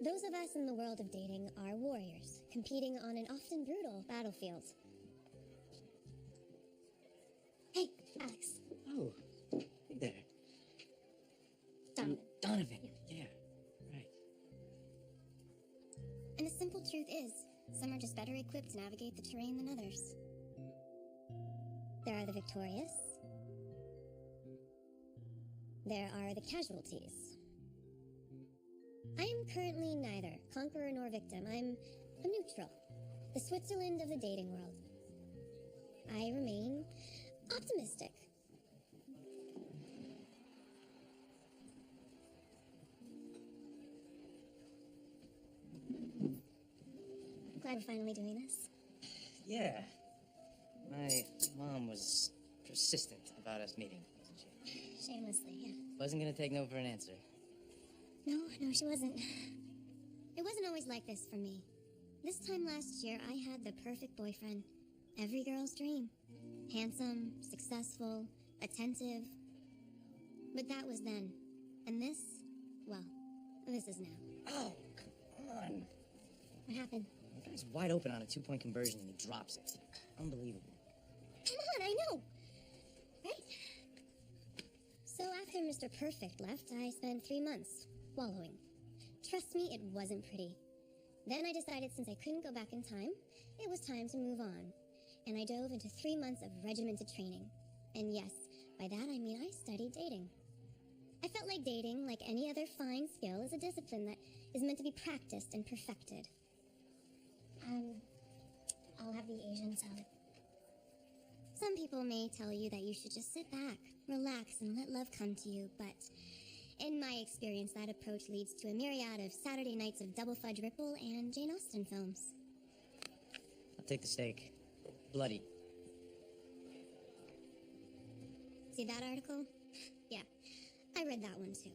Those of us in the world of dating are warriors, competing on an often brutal battlefield. Hey, Alex. Oh, hey there. Donovan. Donovan, yeah, right. And the simple truth is, some are just better equipped to navigate the terrain than others. There are the victorious. There are the casualties. I am currently neither conqueror nor victim. I'm a neutral, the Switzerland of the dating world. I remain optimistic. Glad we're finally doing this. Yeah. My mom was persistent about us meeting, wasn't she? Shamelessly, yeah. Wasn't gonna take no for an answer. No, she wasn't. It wasn't always like this for me. This time last year, I had the perfect boyfriend. Every girl's dream. Handsome, successful, attentive. But that was then. And this, well, this is now. Oh, come on. What happened? The guy's wide open on a 2-point conversion and he drops it. Unbelievable. Come on, I know. Right? So after Mr. Perfect left, I spent 3 months wallowing. Trust me, it wasn't pretty. Then I decided since I couldn't go back in time, it was time to move on. And I dove into 3 months of regimented training. And yes, by that I mean I studied dating. I felt like dating, like any other fine skill, is a discipline that is meant to be practiced and perfected. I'll have the Asian salad. Some people may tell you that you should just sit back, relax, and let love come to you, but in my experience, that approach leads to a myriad of Saturday nights of Double Fudge Ripple and Jane Austen films. I'll take the steak. Bloody. See that article? Yeah, I read that one too.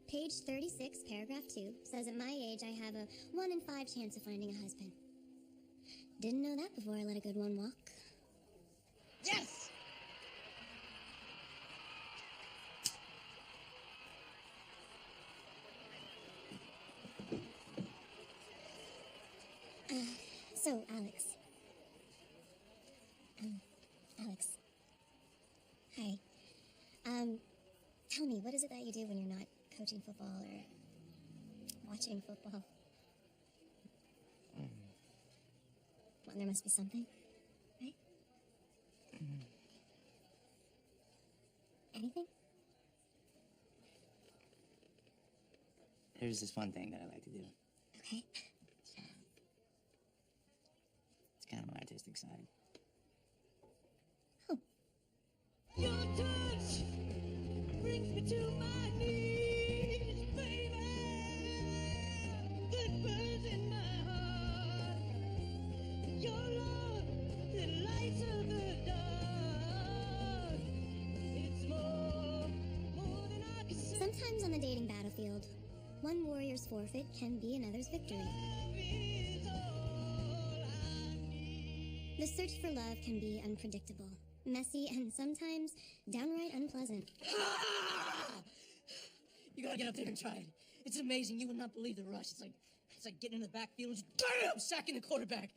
Page 36, paragraph 2, says at my age I have a 1 in 5 chance of finding a husband. Didn't know that before I let a good one walk. Yes! So, Alex. Alex. Hi. Tell me, what is it that you do when you're not coaching football or watching football? Well, there must be something, right? Anything? There's this one thing that I like to do. Okay. It's kind of my artistic side. Oh. Your touch brings me to my knees, baby. Good burns in my heart. Your love, it lights up the dark. It's more than I can say. Sometimes on the dating battlefield, one warrior's forfeit can be another's victory. Love is all I need. The search for love can be unpredictable, messy, and sometimes downright unpleasant. You gotta get up there and try it. It's amazing. You would not believe the rush. It's like getting in the backfield and just BAM! Sacking the quarterback.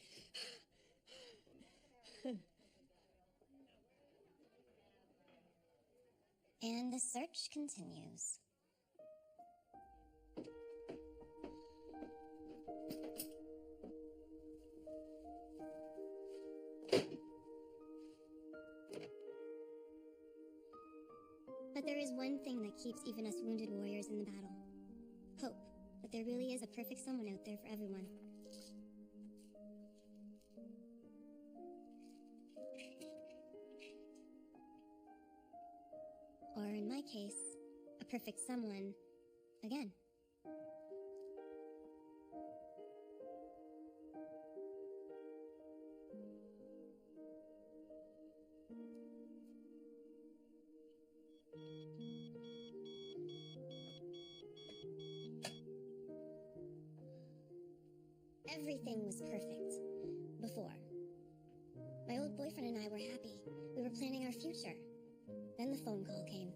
And the search continues. But there is one thing that keeps even us wounded warriors in the battle. Hope that there really is a perfect someone out there for everyone. Or in my case, a perfect someone again. Everything was perfect before. My old boyfriend and I were happy. We were planning our future. Then the phone call came.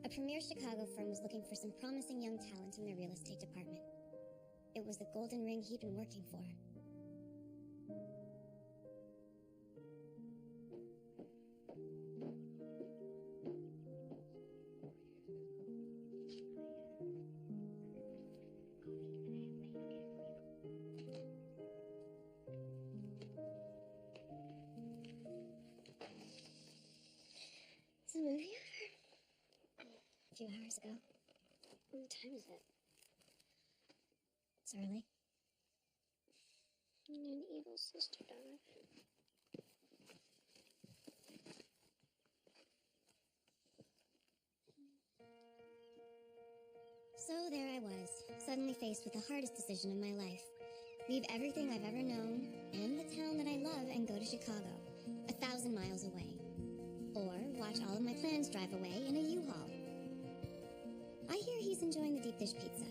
A premier Chicago firm was looking for some promising young talent in their real estate department. was the golden ring he'd been working for. Is the movie over? A few hours ago. What time is it? It's early. And an evil sister died. So there I was, suddenly faced with the hardest decision of my life. Leave everything I've ever known and the town that I love and go to Chicago, 1,000 miles away. Or watch all of my plans drive away in a U-Haul. I hear he's enjoying the deep dish pizza.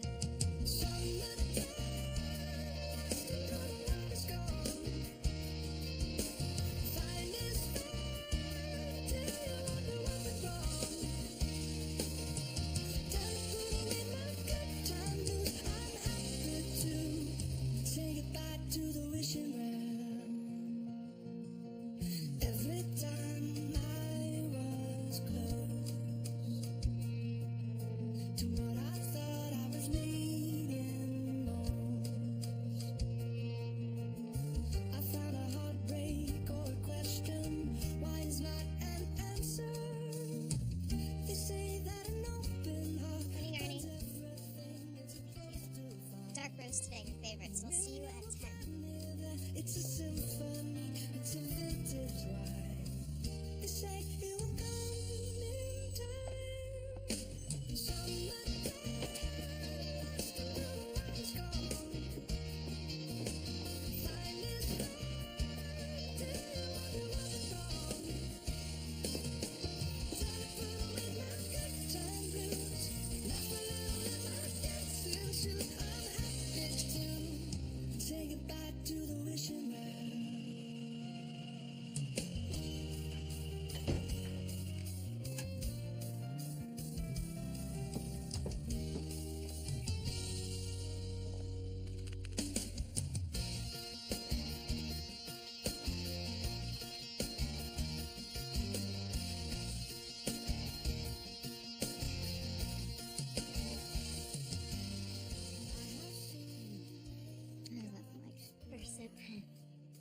Today, your favorites. We'll see you at 10. It's a symphony, it's a vintage ride. They say it will come in time. Summertime, is gone. Find this right, tell you what was wrong. Telephone with my good time blues. Laugh a little in my dancing shoes. Say goodbye to the wishing well.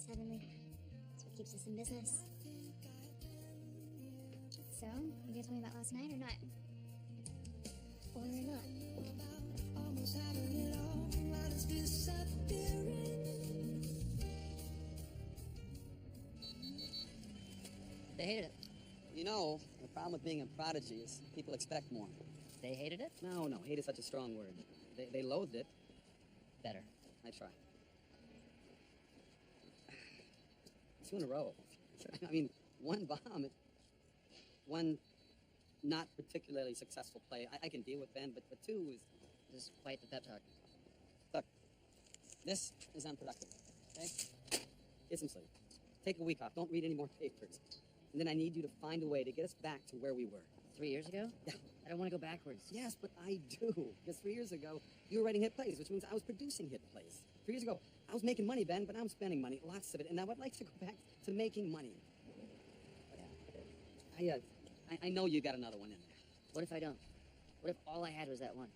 Suddenly, that's what keeps us in business. So, you gonna tell me about last night or not? Or not? Almost having it all while it's disappearing. They hated it. You know, the problem with being a prodigy is people expect more. They hated it? No, hate is such a strong word. They loathed it. Better. I try. 2 in a row. I mean, one bomb, one not particularly successful play. I can deal with Ben, but 2 is... Just fight the pep talk. Look, this is unproductive, okay? Get some sleep. Take a week off. Don't read any more papers. And then I need you to find a way to get us back to where we were. 3 years ago? Yeah. I don't want to go backwards. Yes, but I do. Because 3 years ago, you were writing hit plays, which means I was producing hit plays. 3 years ago, I was making money, Ben, but I'm spending money, lots of it, and I would like to go back to making money. Yeah. I know you got another one in there. What if I don't? What if all I had was that one?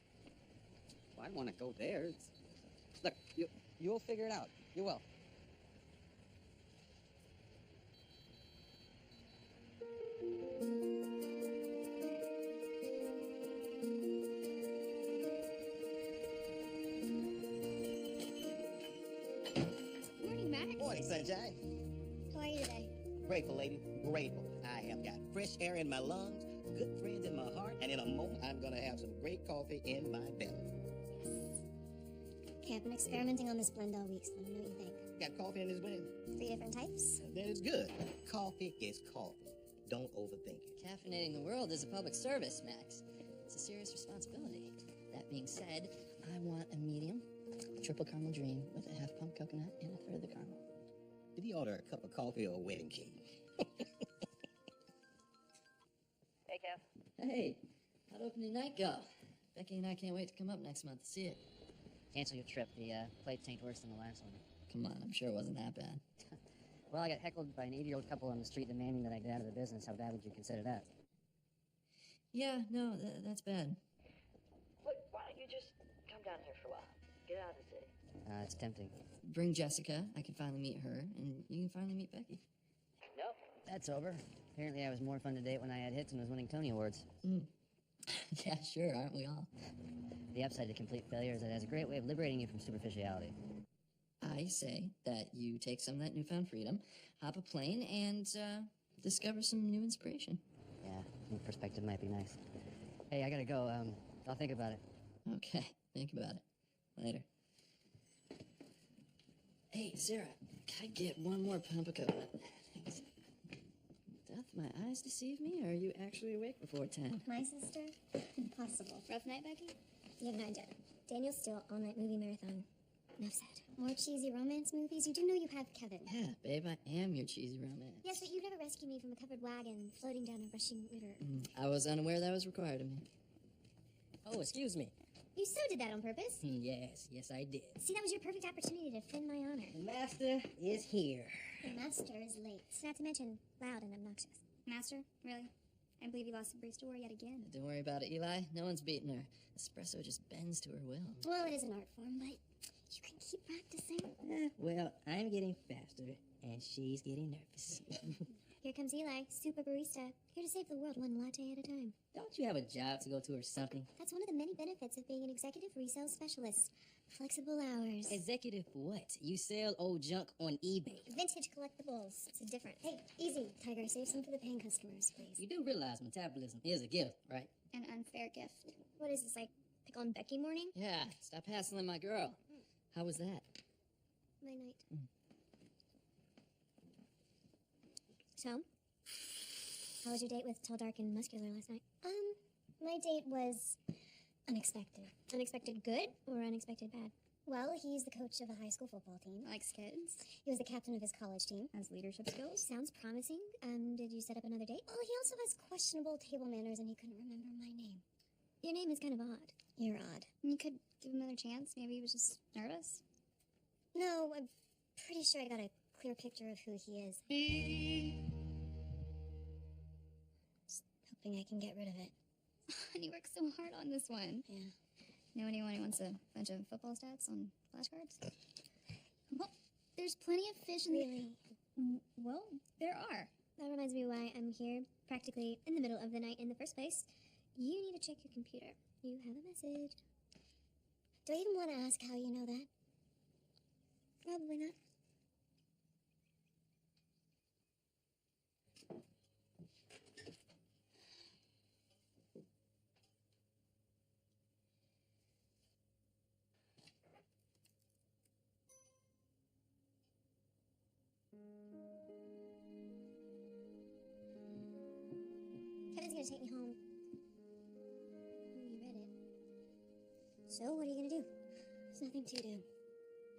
Well, I don't want to go there. Look, you'll figure it out. You will. Morning, Max. Morning, Sunshine. How are you today? Grateful, lady. Grateful. I have got fresh air in my lungs, good friends in my heart, and in a moment, I'm going to have some great coffee in my belly. Okay, I've been experimenting on this blend all week, so let me know what you think. Got coffee in this blend? 3 different types. That is good. Coffee is coffee. Don't overthink it. Caffeinating the world is a public service, Max. It's a serious responsibility. That being said, I want a medium, triple caramel dream with a half pump coconut and a third of the caramel. Did he order a cup of coffee or a wedding cake? Hey, Kev. Hey, how'd opening night go? Becky and I can't wait to come up next month to see it. Cancel your trip. The plate tanked worse than the last one. Come on, I'm sure it wasn't that bad. Well, I got heckled by an 80-year-old couple on the street demanding that I get out of the business. How bad would you consider that? Yeah, no, that's bad. Look, why don't you just come down here for a while? Get out of the city. It's tempting. Bring Jessica. I can finally meet her, and you can finally meet Becky. Nope, that's over. Apparently I was more fun to date when I had hits and was winning Tony Awards. Yeah, sure, aren't we all? The upside to complete failure is that it has a great way of liberating you from superficiality. I say that you take some of that newfound freedom, hop a plane, and discover some new inspiration. Yeah, new perspective might be nice. Hey, I gotta go. I'll think about it. Okay, think about it. Later. Hey, Sarah, can I get one more pump of coconut? Thanks. Doth my eyes deceive me, or are you actually awake before 10? My sister? Impossible. Rough night, Becky? You have no idea. Daniel's still all-night movie marathon. Enough said. More cheesy romance movies? You do know you have Kevin. Yeah, babe, I am your cheesy romance. Yes, but you never rescued me from a covered wagon floating down a rushing river. I was unaware that was required of me. Oh, excuse me. You so did that on purpose. Yes, I did. See, that was your perfect opportunity to defend my honor. The master is here. The master is late. Not to mention, loud and obnoxious. Master? Really? I believe you lost the barista war yet again. Don't worry about it, Eli. No one's beating her. Espresso just bends to her will. Well, it is an art form, but you can keep practicing. Well, I'm getting faster, and she's getting nervous. Here comes Eli, super barista, here to save the world one latte at a time. Don't you have a job to go to or something? That's one of the many benefits of being an executive resale specialist. Flexible hours. Executive what? You sell old junk on eBay. Vintage collectibles. It's different. Hey, easy, Tiger. Save some for the paying customers, please. You do realize metabolism is a gift, right? An unfair gift. What is this, like pick on Becky morning? Yeah, stop hassling my girl. How was that? My night. So, how was your date with Tall, Dark, and Muscular last night? My date was unexpected. Unexpected good or unexpected bad? Well, he's the coach of a high school football team. Likes kids. He was the captain of his college team. Has leadership skills. Sounds promising. Did you set up another date? Oh, he also has questionable table manners, and he couldn't remember my name. Your name is kind of odd. You're odd. You could give him another chance. Maybe he was just nervous. No, I'm pretty sure I got a clear picture of who he is. Just hoping I can get rid of it. And you worked so hard on this one. Yeah. Know anyone who wants a bunch of football stats on flashcards? Well, there's plenty of fish in Really? Well, there are. That reminds me why I'm here, practically in the middle of the night in the first place. You need to check your computer. You have a message. Do I even want to ask how you know that? Probably not. Kevin's gonna take me home. You read it. So, what are you gonna do? There's nothing to do.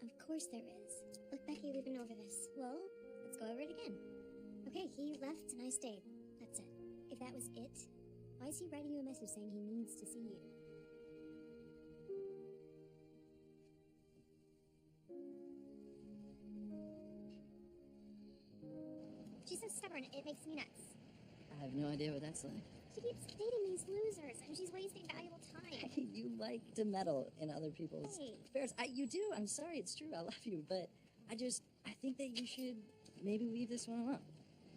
Of course there is. Look, Becky, we've been over this. Well, let's go over it again. Okay, he left and I stayed. That's it. If that was it, why is he writing you a message saying he needs to see you? She's so stubborn, it makes me nuts. I have no idea what that's like. She keeps dating these losers, and she's wasting valuable time. You like to meddle in other people's Hey. affairs. You do. I'm sorry. It's true. I love you. But I think that you should maybe leave this one alone.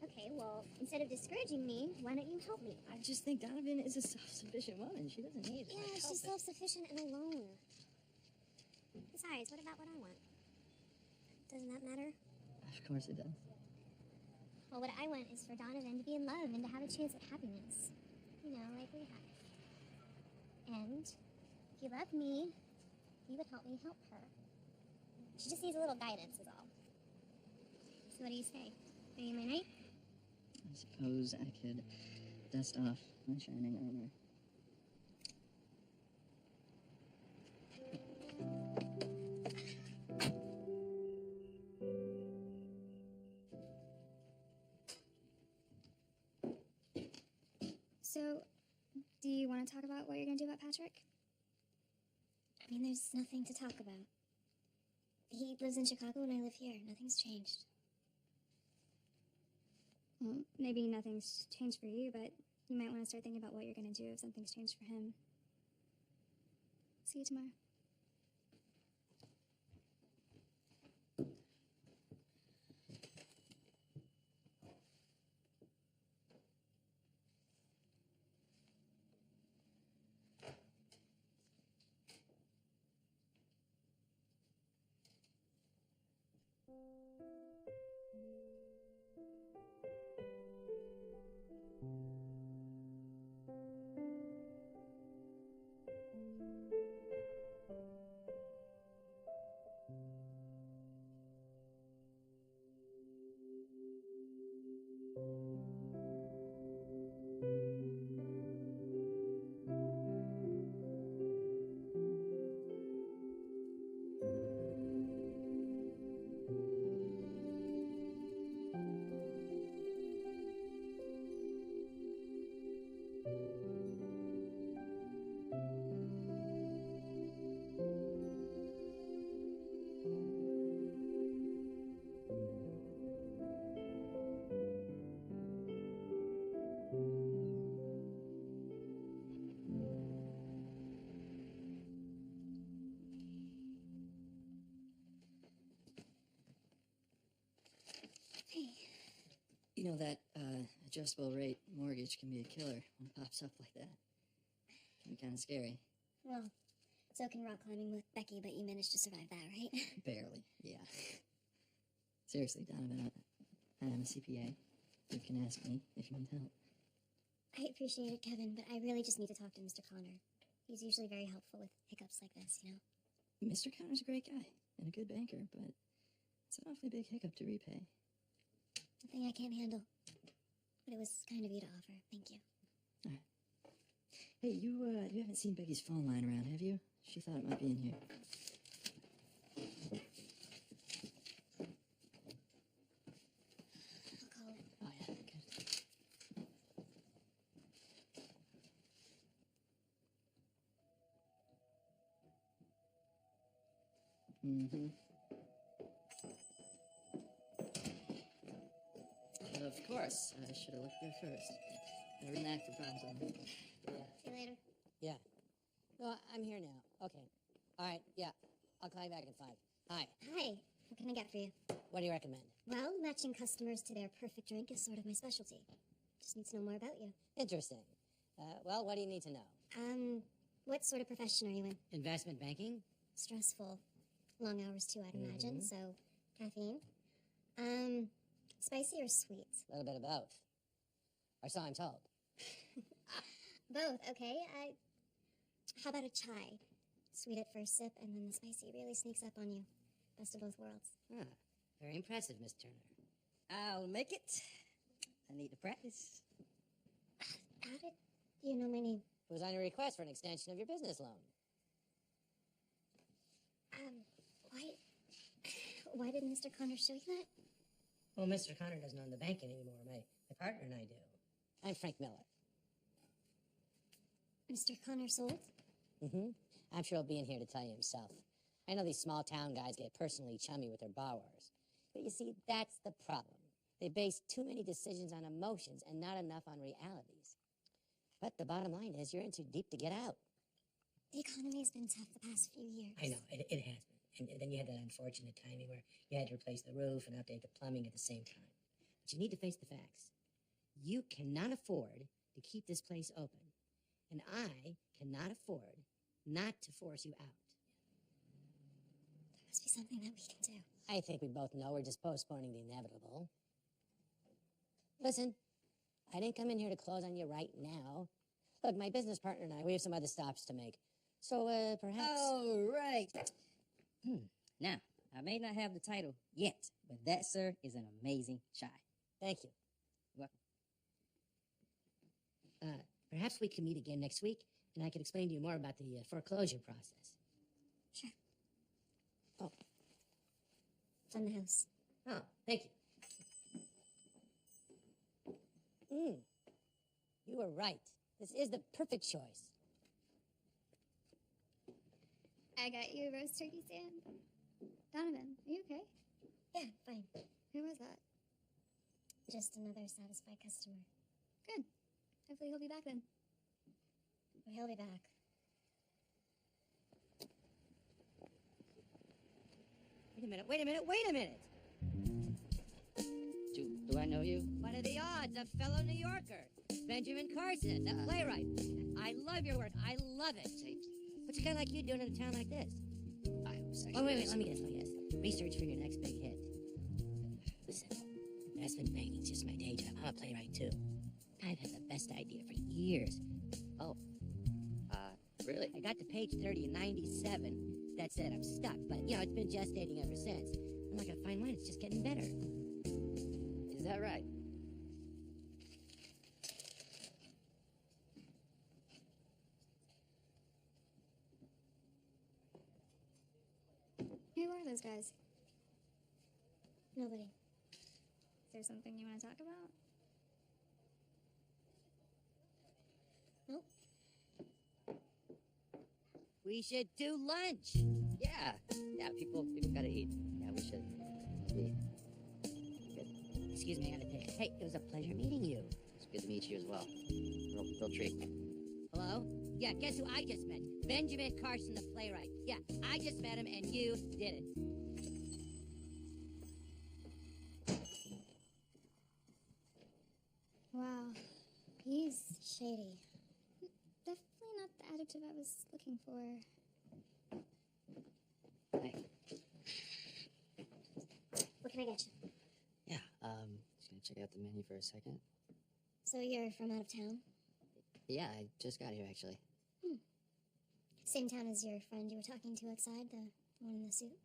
Okay, well, instead of discouraging me, why don't you help me? I just think Donovan is a self-sufficient woman. She doesn't need Yeah, my she's help. self-sufficient and alone. Besides, what about what I want? Doesn't that matter? Of course it does. Well, what I want is for Donovan to be in love and to have a chance at happiness. You know, like we have. And if you love me, you would help me help her. She just needs a little guidance, is all. So what do you say? Are you my knight? I suppose I could dust off my shining armor. So, do you want to talk about what you're going to do about Patrick? I mean, there's nothing to talk about. He lives in Chicago and I live here. Nothing's changed. Well, maybe nothing's changed for you, but you might want to start thinking about what you're going to do if something's changed for him. See you tomorrow. You know, that adjustable rate mortgage can be a killer when it pops up like that. Can be kind of scary. Well, so can rock climbing with Becky, but you managed to survive that, right? Barely, yeah. Seriously, Donovan, I'm a CPA. You can ask me if you need help. I appreciate it, Kevin, but I really just need to talk to Mr. Connor. He's usually very helpful with hiccups like this, you know? Mr. Connor's a great guy and a good banker, but it's an awfully big hiccup to repay. Nothing I can't handle. But it was kind of you to offer. Thank you. All right. Hey, you haven't seen Becky's phone line around, have you? She thought it might be in here. I'll call it. Oh, yeah, good. Mm-hmm. Of course. I should have looked there first. Never been active problems on it. See you later. Yeah. No, I'm here now. Okay. All right, yeah. I'll call you back in 5. Hi. Hi. What can I get for you? What do you recommend? Well, matching customers to their perfect drink is sort of my specialty. Just need to know more about you. Interesting. Well, what do you need to know? What sort of profession are you in? Investment banking? Stressful. Long hours too, I'd imagine. Mhm. So, caffeine. Spicy or sweet? A little bit of both. Or so I'm told. Both, okay. How about a chai? Sweet at first sip, and then the spicy really sneaks up on you. Best of both worlds. Ah, very impressive, Miss Turner. I'll make it. I need to practice. How did you know my name? It was on your request for an extension of your business loan. Why did Mr. Connor show you that? Well, Mr. Connor doesn't own the bank anymore. My partner and I do. I'm Frank Miller. Mr. Connor sold? Mm-hmm. I'm sure he'll be in here to tell you himself. I know these small town guys get personally chummy with their borrowers. But you see, that's the problem. They base too many decisions on emotions and not enough on realities. But the bottom line is you're in too deep to get out. The economy has been tough the past few years. I know, it has been. And then you had that unfortunate timing where you had to replace the roof and update the plumbing at the same time. But you need to face the facts. You cannot afford to keep this place open. And I cannot afford not to force you out. There must be something that we can do. I think we both know we're just postponing the inevitable. Listen, I didn't come in here to close on you right now. Look, my business partner and I, we have some other stops to make. So, perhaps... All right. Now, I may not have the title yet, but that, sir, is an amazing chai. Thank you. You're welcome. Perhaps we can meet again next week, and I can explain to you more about the foreclosure process. Sure. Oh. It's on the house. Oh, thank you. You were right. This is the perfect choice. I got you a roast turkey stand. Donovan, are you okay? Yeah, fine. Who was that? Just another satisfied customer. Good. Hopefully he'll be back then. Well, he'll be back. Wait a minute. Do I know you? What are the odds? A fellow New Yorker, Benjamin Carson, the playwright. I love your work. I love it. What's a guy like you doing in a town like this? I was Oh, wait, let me guess. Research for your next big hit. Listen, investment banking's just my day job. I'm a playwright, too. I've had the best idea for years. Oh. Really? I got to page 30 in 97. That said, I'm stuck, but, it's been gestating ever since. I'm not gonna find one. It's just getting better. Is that right? Who are those guys? Nobody. Is there something you want to talk about? Nope. We should do lunch. Yeah. Yeah, people gotta eat. Yeah, we should. Good. Excuse me, I gotta take. Hey, it was a pleasure meeting you. It's good to meet you as well. Real treat. Hello? Yeah, guess who I just met? Benjamin Carson, the playwright. Yeah, I just met him and you didn't. Wow. He's shady. Definitely not the adjective I was looking for. Hey. What can I get you? Yeah, just gonna check out the menu for a second. So you're from out of town? Yeah, I just got here, actually. Same town as your friend you were talking to outside, the one in the suit?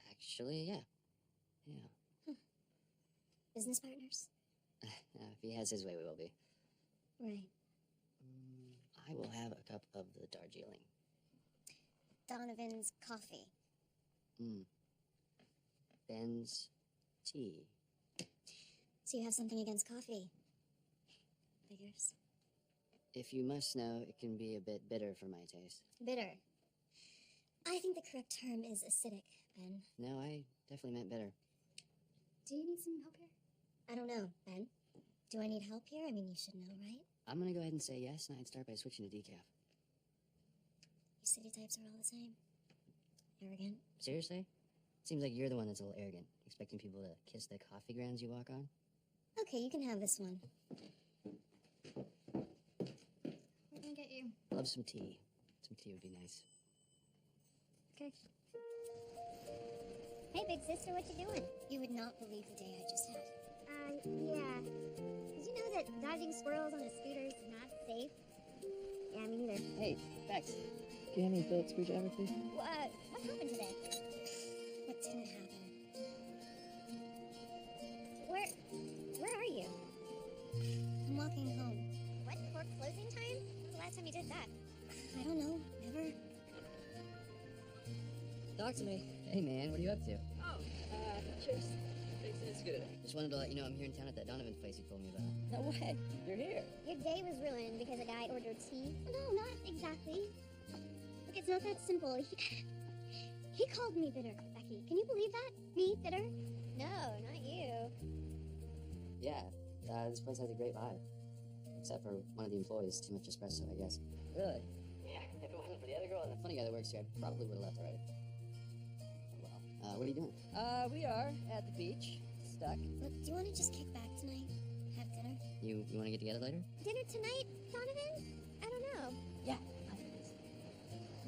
Actually, yeah. Yeah. Business partners? If he has his way, we will be. Right. I will have a cup of the Darjeeling. Donovan's coffee. Ben's tea. So you have something against coffee? Figures. If you must know, it can be a bit bitter for my taste. Bitter. I think the correct term is acidic, Ben. No, I definitely meant bitter. Do you need some help here? I don't know, Ben. Do I need help here? I mean, you should know, right? I'm gonna go ahead and say yes, and I'd start by switching to decaf. You city types are all the same. Arrogant. Seriously? Seems like you're the one that's a little arrogant, expecting people to kiss the coffee grounds you walk on. Okay, you can have this one. What can I get you? Love some tea. Some tea would be nice. Okay. Hey, big sister, what you doing? You would not believe the day I just had. Yeah. Did you know that dodging squirrels on a scooter is not safe? Yeah, me neither. Hey, Bex, can you hand me a Phillips screwdriver, please? What happened today? What didn't happen? Where are you? I'm walking home. What, before closing time? When's the last time you did that? I don't know. Never. Talk to me. Hey, man, what are you up to? Oh, just fixing a scooter. Just wanted to let you know I'm here in town at that Donovan place you told me about. No way, you're here. Your day was ruined because a guy ordered tea? No, not exactly. Look, it's not that simple. He called me bitter, Becky. Can you believe that? Me, bitter? No, not you. Yeah, this place has a great vibe. Except for one of the employees, too much espresso, I guess. Really? Yeah, if it wasn't for the other girl and the funny guy that works here, I probably would have left already. Well, what are you doing? We are at the beach, stuck. Look, do you want to just kick back tonight? Have dinner? You want to get together later? Dinner tonight, Donovan? I don't know. Yeah.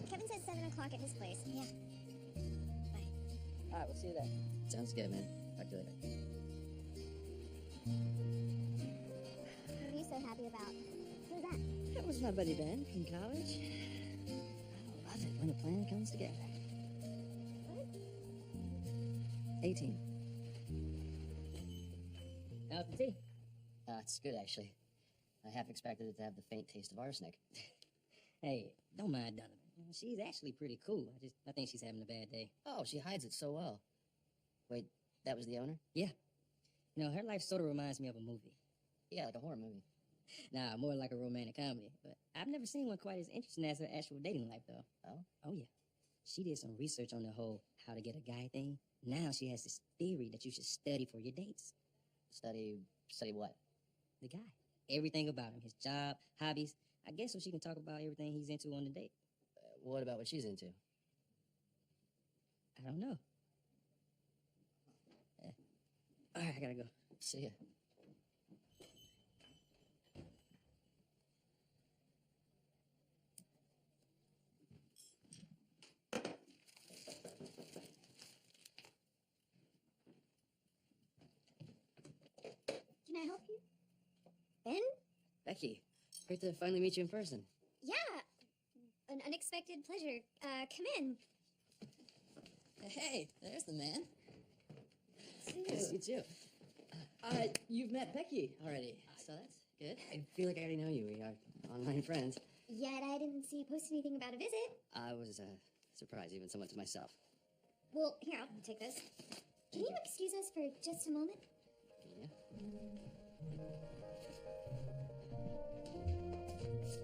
Kevin said 7 o'clock at his place. Yeah. Bye. All right, we'll see you then. Sounds good, man. Talk to you later. What are you so happy about? Who's that? That was my buddy Ben from college. I love it when a plan comes together. 18. How's the tea? It's good, actually. I half expected it to have the faint taste of arsenic. Hey, don't mind Donovan. She's actually pretty cool. I think she's having a bad day. Oh, she hides it so well. Wait, that was the owner? Yeah. Her life sort of reminds me of a movie. Yeah, like a horror movie. Nah, more like a romantic comedy. But I've never seen one quite as interesting as her actual dating life, though. Oh? Oh, yeah. She did some research on the whole how to get a guy thing. Now she has this theory that you should study for your dates. Study what? The guy. Everything about him. His job, hobbies. I guess so she can talk about everything he's into on the date. What about what she's into? I don't know. All right, I gotta go. See ya. Can I help you? Ben? Becky, great to finally meet you in person. Yeah. An unexpected pleasure. Come in. Hey, there's the man. Nice to meet you. You've met Becky already, so that's good. I feel like I already know you. We are online friends. Yet I didn't see you post anything about a visit. I was surprised, even somewhat to myself. Well, here, I'll take this. Can you excuse us for just a moment? Yeah.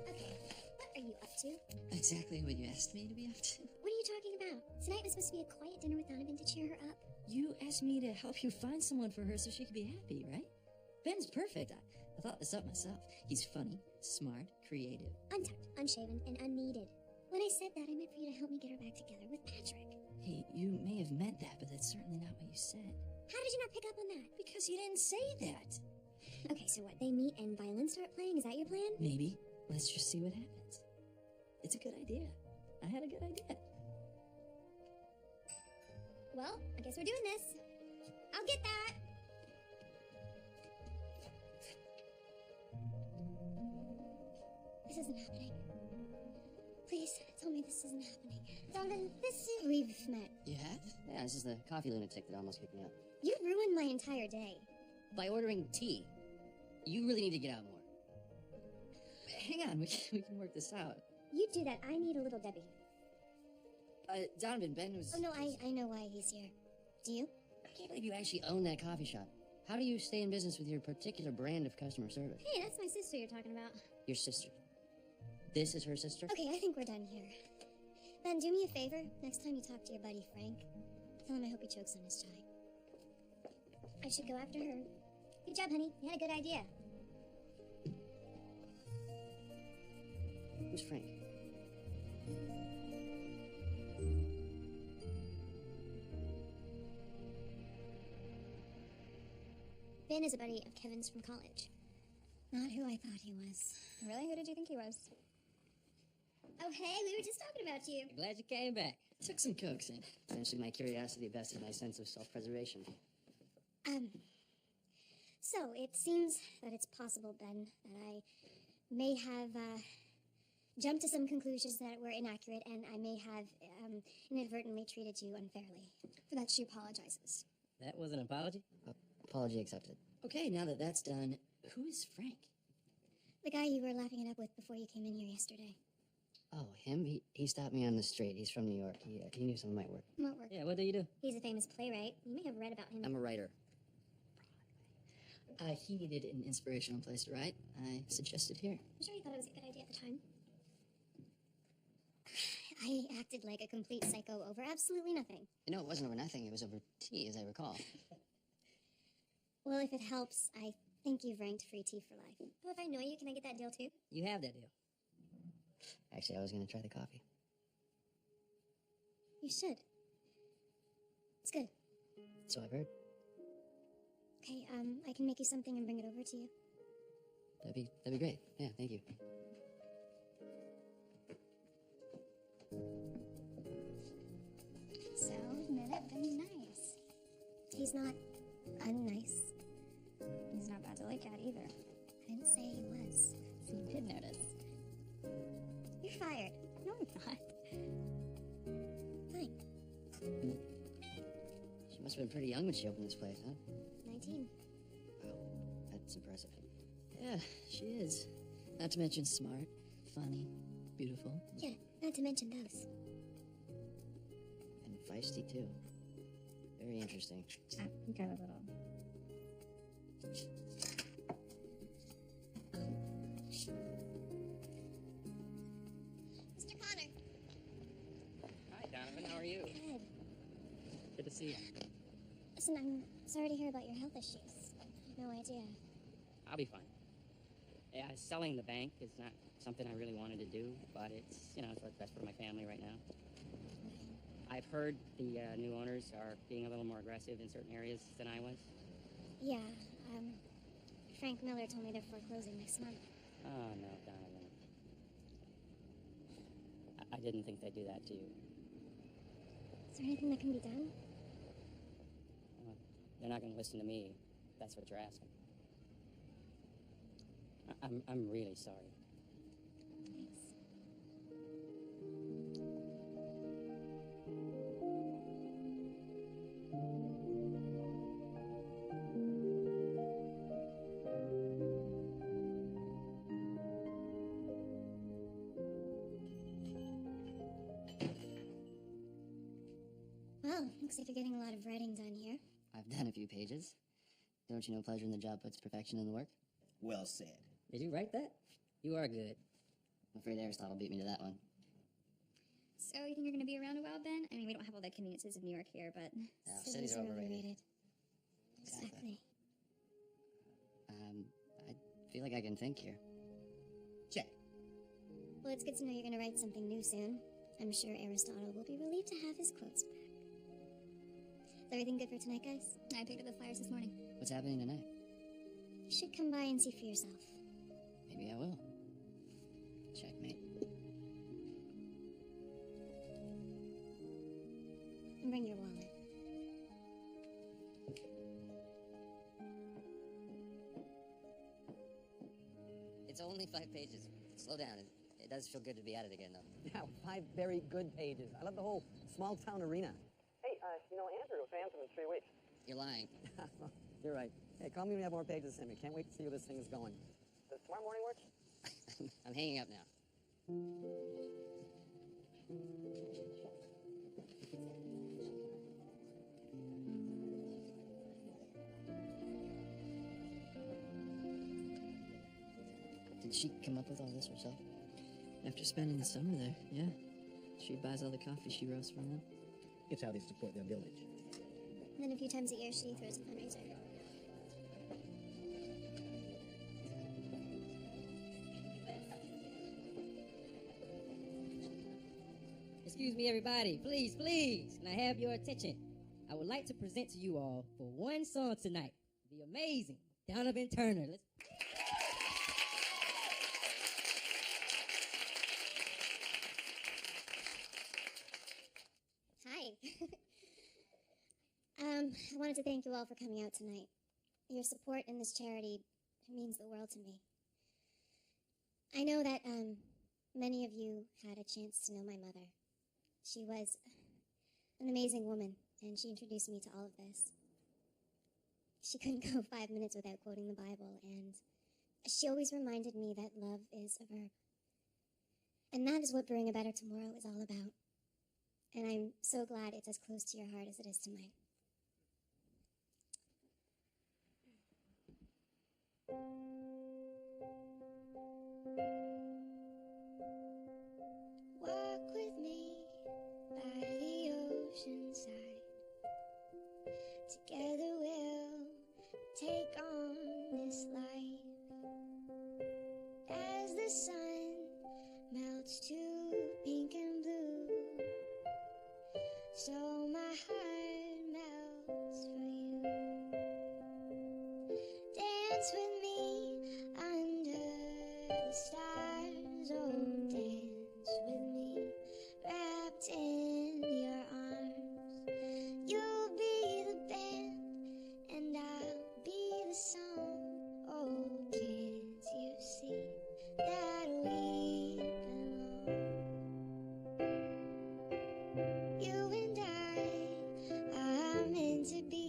Okay, what are you up to? Exactly what you asked me to be up to. What are you talking about? Tonight was supposed to be a quiet dinner with Donovan to cheer her up. You asked me to help you find someone for her so she could be happy, right? Ben's perfect. I thought this up myself. He's funny, smart, creative. Untucked, unshaven, and unneeded. When I said that, I meant for you to help me get her back together with Patrick. Hey, you may have meant that, but that's certainly not what you said. How did you not pick up on that? Because you didn't say that. Okay, so what? They meet and violins start playing? Is that your plan? Maybe. Let's just see what happens. It's a good idea. I had a good idea. Well, I guess we're doing this. I'll get that. This isn't happening. Please, tell me this isn't happening. Donovan, we've met. You have? Yeah, this is the coffee lunatic that almost kicked me out. You ruined my entire day. By ordering tea. You really need to get out more. Hang on, we can work this out. You do that. I need a little Debbie. Donovan, Ben was... Oh, no, I know why he's here. Do you? I can't believe you actually own that coffee shop. How do you stay in business with your particular brand of customer service? Hey, that's my sister you're talking about. Your sister. This is her sister? Okay, I think we're done here. Ben, do me a favor. Next time you talk to your buddy Frank, tell him I hope he chokes on his chai. I should go after her. Good job, honey. You had a good idea. Who's Frank? Ben is a buddy of Kevin's from college. Not who I thought he was. Really? Who did you think he was? Oh, hey, we were just talking about you. Glad you came back. Took some coaxing. Eventually my curiosity bested my sense of self-preservation. So it seems that it's possible, Ben, that I may have, jumped to some conclusions that were inaccurate, and I may have, inadvertently treated you unfairly. For that, she apologizes. That was an apology? Apology accepted. Okay, now that that's done, who is Frank? The guy you were laughing it up with before you came in here yesterday. Oh, him? He stopped me on the street. He's from New York. He knew some of my work. What work? Yeah, what do you do? He's a famous playwright. You may have read about him. I'm a writer. He needed an inspirational place to write. I suggested here. I'm sure he thought it was a good idea at the time. I acted like a complete psycho over absolutely nothing. You know, it wasn't over nothing. It was over tea, as I recall. Well, if it helps, I think you've ranked free tea for life. Oh, if I know you, can I get that deal too? You have that deal. Actually, I was going to try the coffee. You should. It's good. So I've heard. Okay, I can make you something and bring it over to you. That'd be great. Yeah, thank you. So, met it, Ben's nice. He's not unnice. He's not bad to look at either. I didn't say he was. So you did notice. You're fired. No, I'm not. Fine. She must have been pretty young when she opened this place, huh? 19. Wow, that's impressive. Yeah, she is. Not to mention smart, funny, beautiful. Yeah, not to mention those. And feisty, too. Very interesting. You got a little. Mr. Connor. Hi, Donovan. see ya. Listen, I'm sorry to hear about your health issues. I had no idea. I'll be fine. Yeah, selling the bank is not something I really wanted to do, but it's, you know, it's what's best for my family right now. I've heard the new owners are being a little more aggressive in certain areas than I was. Yeah, Frank Miller told me they're foreclosing next month. Oh, no, Donovan. I didn't think they'd do that to you. Is there anything that can be done? Well, they're not going to listen to me. That's what you're asking. I'm really sorry. Thanks. Well, looks like you're getting a lot of writing done here. I've done a few pages. Don't you know pleasure in the job puts perfection in the work? Well said. Did you write that? You are good. I'm afraid Aristotle beat me to that one. So you think you're going to be around a while, Ben? I mean, we don't have all the conveniences of New York here, but... Yeah, cities are overrated. Exactly. I feel like I can think here. Check. Well, it's good to know you're going to write something new soon. I'm sure Aristotle will be relieved to have his quotes back. Is everything good for tonight, guys? I picked up the flyers this morning. What's happening tonight? You should come by and see for yourself. Maybe I will. Checkmate. And bring your wallet. It's only 5 pages. Slow down. It does feel good to be at it again, though. Yeah, 5 very good pages. I love the whole small town arena. Hey, you know, Andrew was answering in 3 weeks. You're lying. You're right. Hey, call me when you have more pages to send me. Can't wait to see where this thing is going. Does tomorrow morning work? I'm hanging up now. Did she come up with all this herself? After spending the summer there, yeah. She buys all the coffee she roasts from them. It's how they support their village. And then a few times a year, she throws a fundraiser. Excuse me, everybody. Please, please. Can I have your attention? I would like to present to you all for one song tonight, the amazing Donovan Turner. Let's... Hi. I wanted to thank you all for coming out tonight. Your support in this charity means the world to me. I know that many of you had a chance to know my mother. She was an amazing woman, and she introduced me to all of this. She couldn't go 5 minutes without quoting the Bible, and she always reminded me that love is a verb. And that is what Brewing a Better Tomorrow is all about. And I'm so glad it's as close to your heart as it is to mine. Walk with me by the ocean side. Together we'll take on this life. As the sun melts to pink and blue, so my heart melts for you. Dance with me under the stars, oh dance with me, wrapped in your arms. You'll be the band and I'll be the song. Oh, can't you see that we belong? You and I are meant to be,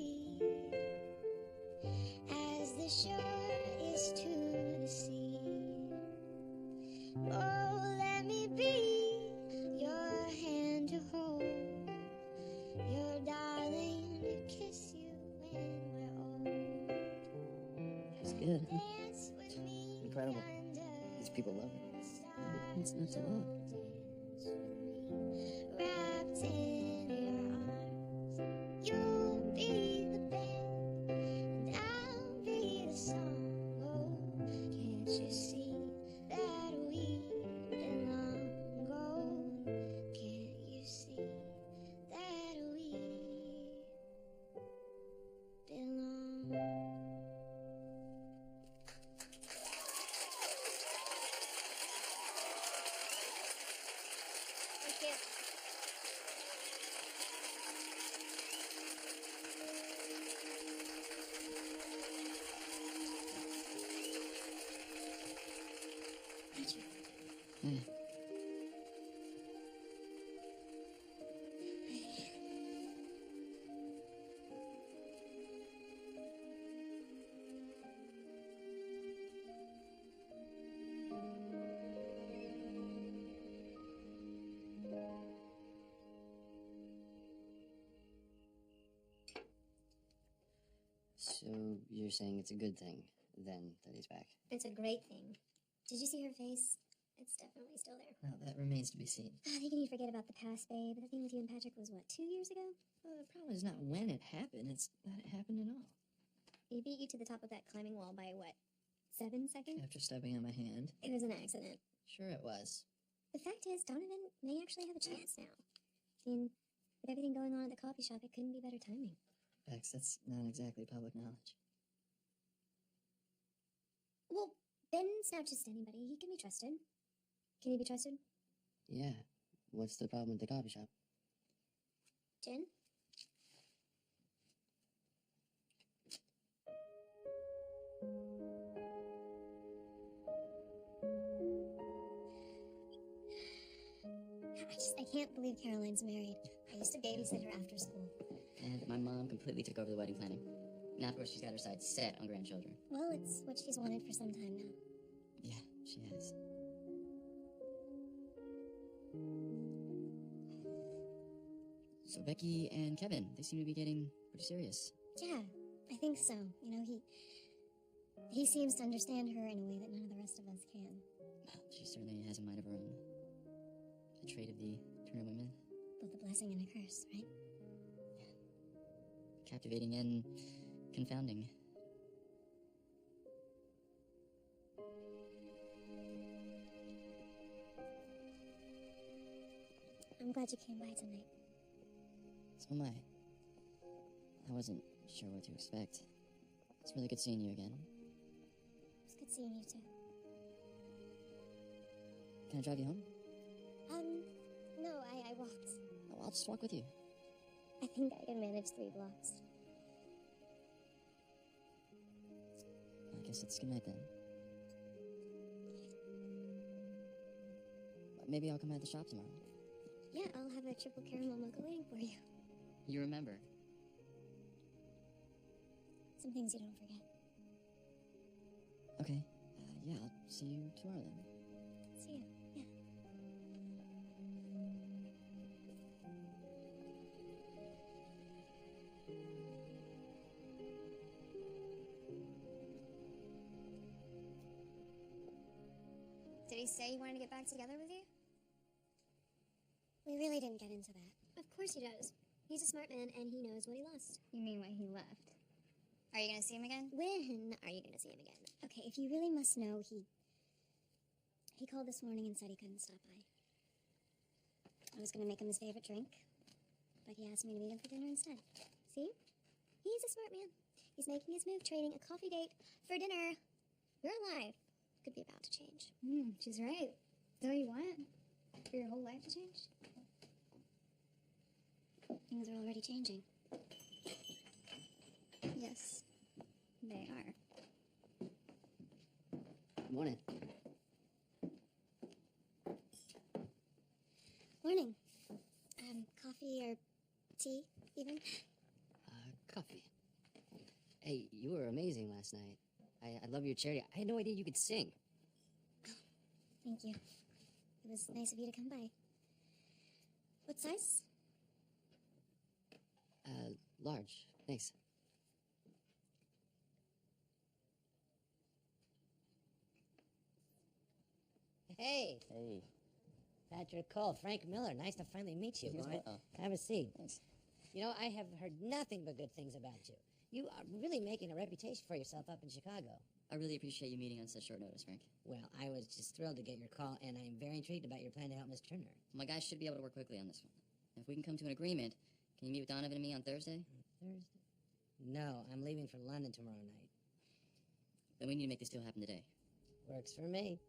as the shore is to the sea. Oh, let me be your hand to hold, your darling to kiss you when we're old. It's good, huh? Dance with me Incredible. under These people love it. the stars. It's not to love. Dance with me, wrapped in your arms. You you. Thank you. Yeah. So you're saying it's a good thing, then, that he's back? It's a great thing. Did you see her face? It's definitely still there. Well, that remains to be seen. I think you need to forget about the past, babe. The thing with you and Patrick was, what, 2 years ago? Well, the problem is not when it happened, it's that it happened at all. He beat you to the top of that climbing wall by, what, 7 seconds? After stepping on my hand. It was an accident. Sure it was. The fact is, Donovan may actually have a chance now. I mean, with everything going on at the coffee shop, it couldn't be better timing. Bex, that's not exactly public knowledge. Well, Ben's not just anybody. He can be trusted. Can he be trusted? Yeah. What's the problem with the coffee shop? Jen? I can't believe Caroline's married. I used to babysit her after school. And my mom completely took over the wedding planning. Now, of course, she's got her sights set on grandchildren. Well, it's what she's wanted for some time now. Yeah, she has. So Becky and Kevin, they seem to be getting pretty serious. Yeah, I think so. You know, he seems to understand her in a way that none of the rest of us can. She certainly has a mind of her own. The trait of the Turner women. Both a blessing and a curse, right? Captivating and confounding. I'm glad you came by tonight. So am I. I wasn't sure what to expect. It's really good seeing you again. It's good seeing you too. Can I drive you home? No, I walked. Oh, I'll just walk with you. I think I can manage 3 blocks. I guess it's good night then. Maybe I'll come by the shop tomorrow. Yeah, I'll have a triple caramel mocha waiting for you. You remember? Some things you don't forget. Okay. Yeah, I'll see you tomorrow then. See you. Yeah. Did he say he wanted to get back together with you? We really didn't get into that. Of course he does. He's a smart man, and he knows what he lost. You mean why he left? Are you going to see him again? When are you going to see him again? Okay, if you really must know, he called this morning and said he couldn't stop by. I was going to make him his favorite drink, but he asked me to meet him for dinner instead. See? He's a smart man. He's making his move, trading a coffee date for dinner. Your life could be about to change. She's right. Is that what you want? For your whole life to change? Things are already changing. Yes, they are. Good morning. Morning. Coffee or tea, even? Coffee. Hey, you were amazing last night. I love your charity. I had no idea you could sing. Thank you. It was nice of you to come by. What size? Large. Thanks. Hey, Hey. Patrick Cole, Frank Miller. Nice to finally meet you, boy. Have a seat. Thanks. You know, I have heard nothing but good things about you. You are really making a reputation for yourself up in Chicago. I really appreciate you meeting on such short notice, Frank. Well, I was just thrilled to get your call, and I'm very intrigued about your plan to help Miss Turner. My guys should be able to work quickly on this one. If we can come to an agreement, can you meet with Donovan and me on Thursday? Thursday? No, I'm leaving for London tomorrow night. Then we need to make this deal happen today. Works for me.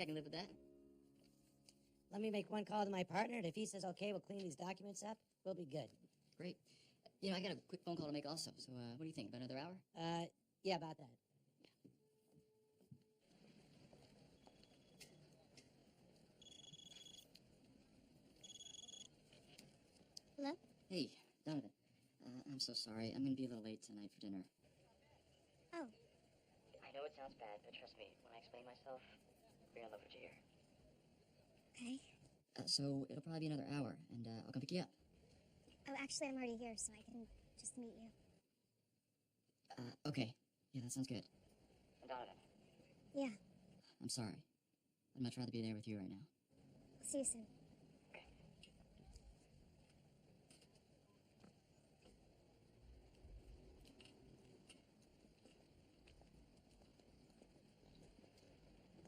I can live with that. Let me make one call to my partner, and if he says okay, we'll clean these documents up. We'll be good. Great. You know, I got a quick phone call to make also. So, what do you think? About another hour? Yeah, about that. Hello? Hey, Donovan. I'm so sorry. I'm gonna be a little late tonight for dinner. Oh, I know it sounds bad, but trust me, when I explain myself, you're gonna love what you hear. okay. So it'll probably be another hour, and I'll come pick you up. Oh, actually, I'm already here, so I can just meet you. Okay. Yeah, that sounds good. Donovan. Yeah, I'm sorry. I'd much rather be there with you right now. I'll see you soon.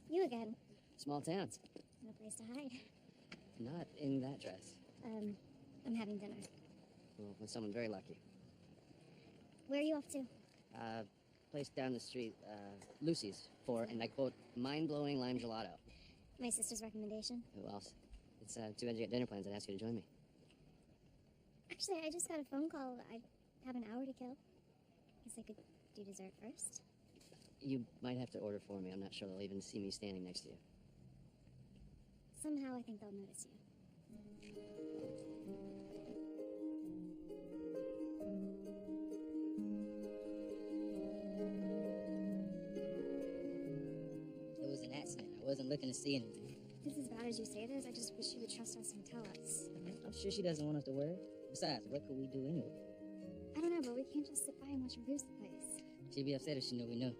You again. Small towns. No place to hide. Not in that dress. I'm having dinner. Well, with someone very lucky. Where are you off to? Place down the street, Lucy's, for, and I quote, mind-blowing lime gelato. My sister's recommendation. Who else? It's too bad you got dinner plans. I'd ask you to join me. Actually, I just got a phone call. I have an hour to kill. Guess I could do dessert first. You might have to order for me. I'm not sure they'll even see me standing next to you. Somehow I think they'll notice you. It was an accident. I wasn't looking to see anything. It's as bad as you say this. I just wish you would trust us and tell us. I'm sure she doesn't want us to worry. Besides, what could we do anyway? I don't know, but we can't just sit by and watch her lose the place. She'd be upset if she knew we knew.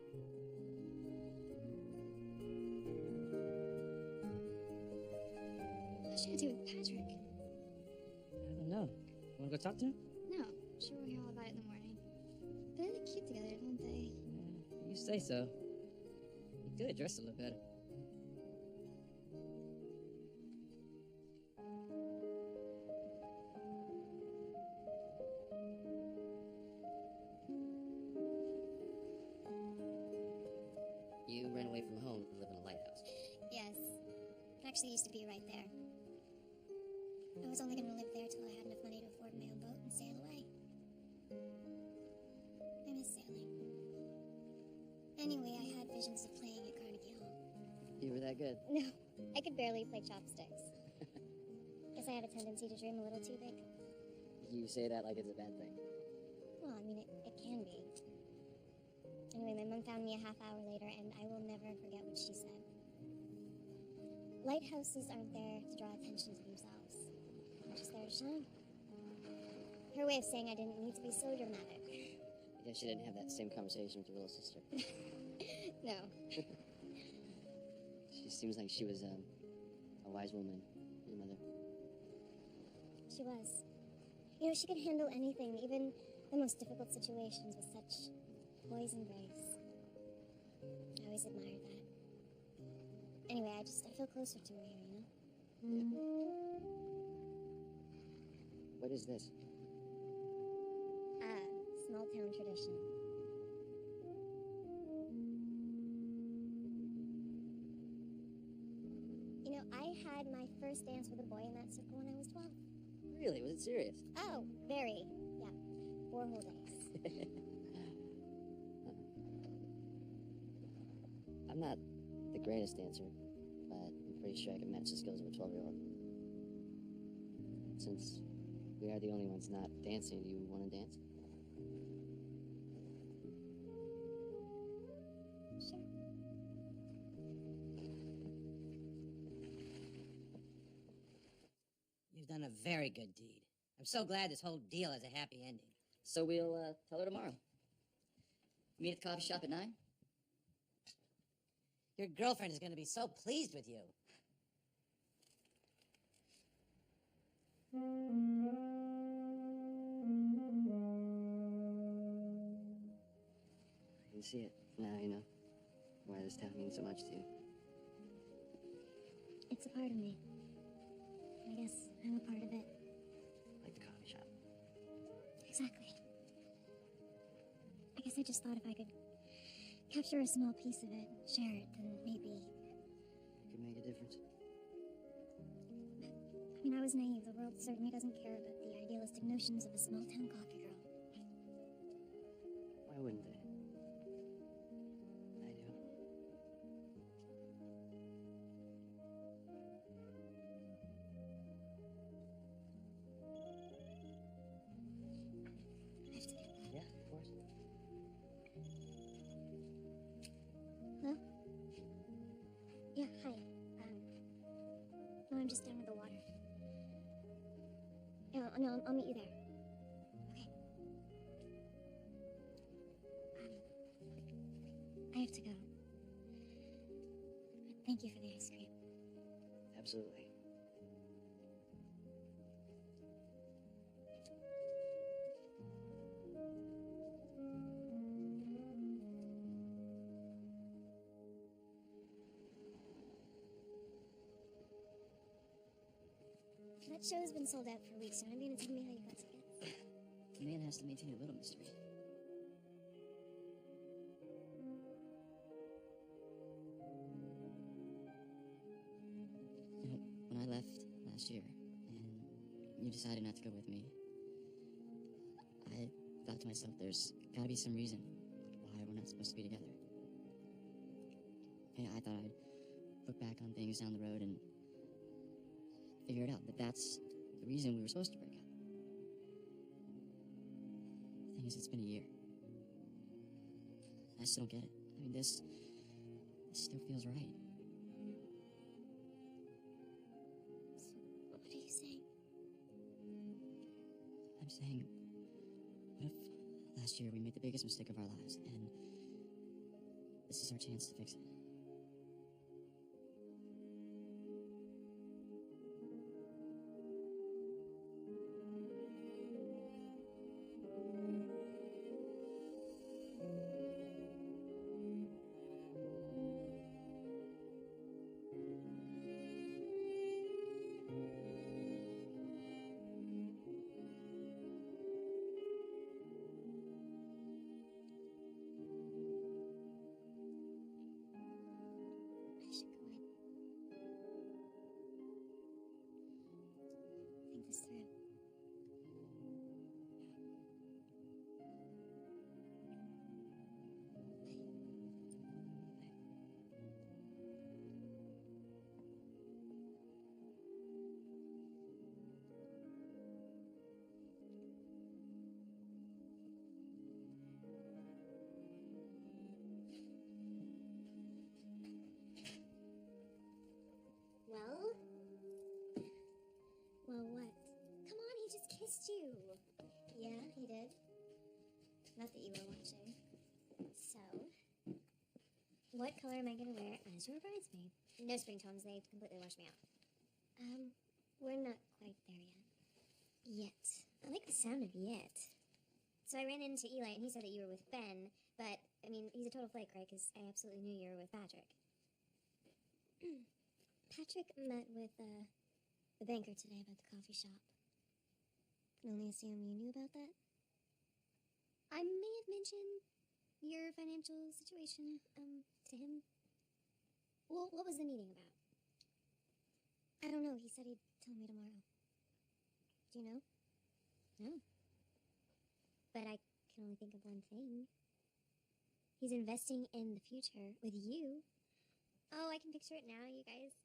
What should I do with Patrick? I don't know. You want to go talk to him? No, I'm sure we'll hear all about it in the morning. But they look cute together, don't they? Yeah, you say so. You could dress a little better. You ran away from home and live in a lighthouse. Yes. It actually used to be right there. I was only going to live there till I had enough money to afford my own boat and sail away. I miss sailing. Anyway, I had visions of playing at Carnegie Hall. You were that good. No, I could barely play chopsticks. Guess I have a tendency to dream a little too big. You say that like it's a bad thing. Well, I mean, it can be. Anyway, my mom found me a half hour later, and I will never forget what she said. Lighthouses aren't there to draw attention to themselves. They're just there to shine. Her way of saying I didn't need to be so dramatic. I guess you didn't have that same conversation with your little sister. No. She seems like she was a wise woman, your mother. She was. You know, she could handle anything, even the most difficult situations, with such poise and grace. I always admired that. Anyway, I feel closer to her here, you know? Yeah. What is this? Small town tradition. You know, I had my first dance with a boy in that circle when I was 12. Really? Was it serious? Oh, very. Yeah. 4 whole days. I'm not the greatest dancer, but I'm pretty sure I can match the skills of a 12-year-old. Since we are the only ones not dancing, do you want to dance? Sure. You've done a very good deed. I'm so glad this whole deal has a happy ending. So we'll tell her tomorrow. Meet at the coffee shop at 9? Your girlfriend is going to be so pleased with you. I can see it now, you know, why this town means so much to you. It's a part of me. I guess I'm a part of it. Like the coffee shop. Exactly. I guess I just thought if I could capture a small piece of it, share it, then maybe... You could make difference. I mean, I was naive. The world certainly doesn't care about the idealistic notions of a small-town coffee girl. Why wouldn't they? I do. I have to get that. Yeah, of course. Hello? Yeah, hi. No, I'm just down with the water. No, I'll meet you there. Okay. I have to go. Thank you for the ice cream. Absolutely. That show's been sold out for weeks. You're not gonna tell me how you got tickets? The man has to maintain a little mystery. You know, when I left last year, and you decided not to go with me, I thought to myself, there's gotta be some reason why we're not supposed to be together. And I thought I'd look back on things down the road and figure it out, that that's the reason we were supposed to break up. The thing is, it's been a year. I still don't get it. I mean, this still feels right. What are you saying? I'm saying, what if last year we made the biggest mistake of our lives, and this is our chance to fix it? I should go in. Think this through. Well? Well, what? Come on, he just kissed you. Yeah, he did. Not that you were watching. So, what color am I gonna wear as your bridesmaid? No spring tones, they completely washed me out. We're not quite there yet. Yet. I like the sound of yet. So I ran into Eli and he said that you were with Ben, but, I mean, he's a total flake, right? Because I absolutely knew you were with Patrick. Patrick met with, the banker today about the coffee shop. Can only assume you knew about that? I may have mentioned your financial situation, to him. Well, what was the meeting about? I don't know. He said he'd tell me tomorrow. Do you know? No. But I can only think of one thing. He's investing in the future with you. Oh, I can picture it now, you guys.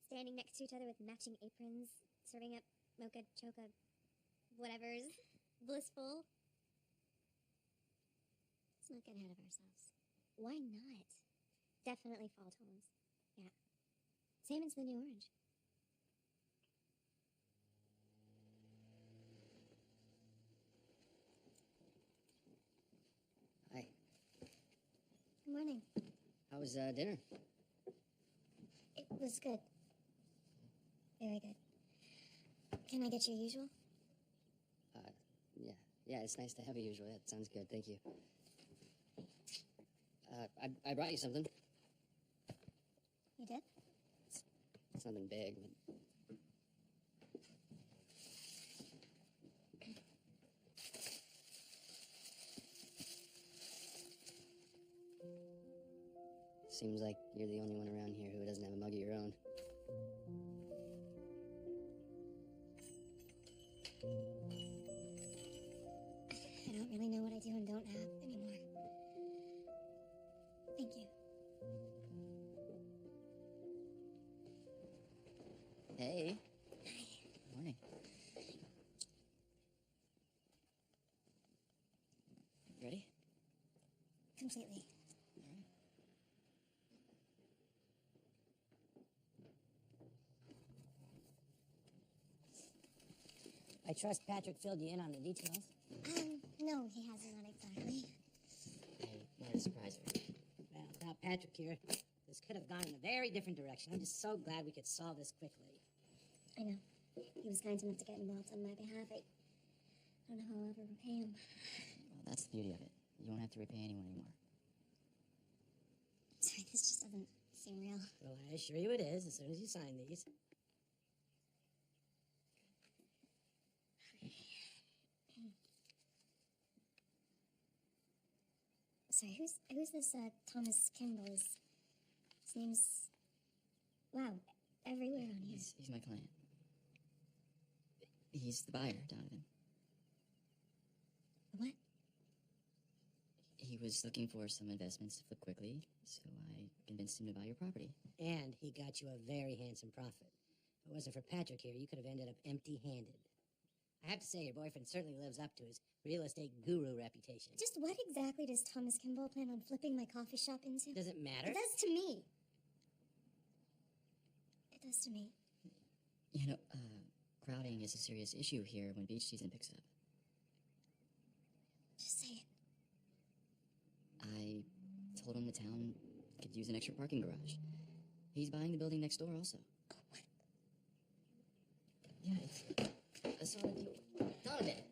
Standing next to each other with matching aprons, serving up mocha, choca, whatever's blissful. Let's not get ahead of ourselves. Why not? Definitely fall tones. Yeah. Salmon's the new orange. Hi. Good morning. How was dinner? It was good. Very good. Can I get your usual? Yeah, it's nice to have a usual. That sounds good, thank you. I brought you something. You did? It's nothing big, but... Seems like you're the only one around here who doesn't have a mug of your own. Hey. Morning. Ready? Completely. I trust Patrick filled you in on the details. No, he hasn't, not exactly. I wanted to surprise her. Well, without Patrick here, this could have gone in a very different direction. I'm just so glad we could solve this quickly. I know. He was kind enough to get involved on my behalf. I don't know how I'll ever repay him. Well, that's the beauty of it. You don't have to repay anyone anymore. Sorry, this just doesn't seem real. Well, I assure you it is as soon as you sign these. Sorry, who's this Thomas Kimball? His name's... Wow, everywhere on here. He's my client. He's the buyer, Donovan. What? He was looking for some investments to flip quickly, so I convinced him to buy your property. And he got you a very handsome profit. If it wasn't for Patrick here, you could have ended up empty-handed. I have to say, your boyfriend certainly lives up to his real estate guru reputation. Just what exactly does Thomas Kimball plan on flipping my coffee shop into? Does it matter? It does to me. It does to me. You know, crowding is a serious issue here when beach season picks up. Just say it. I told him the town could use an extra parking garage. He's buying the building next door also. What? Yeah, it's a solid deal. Donovan!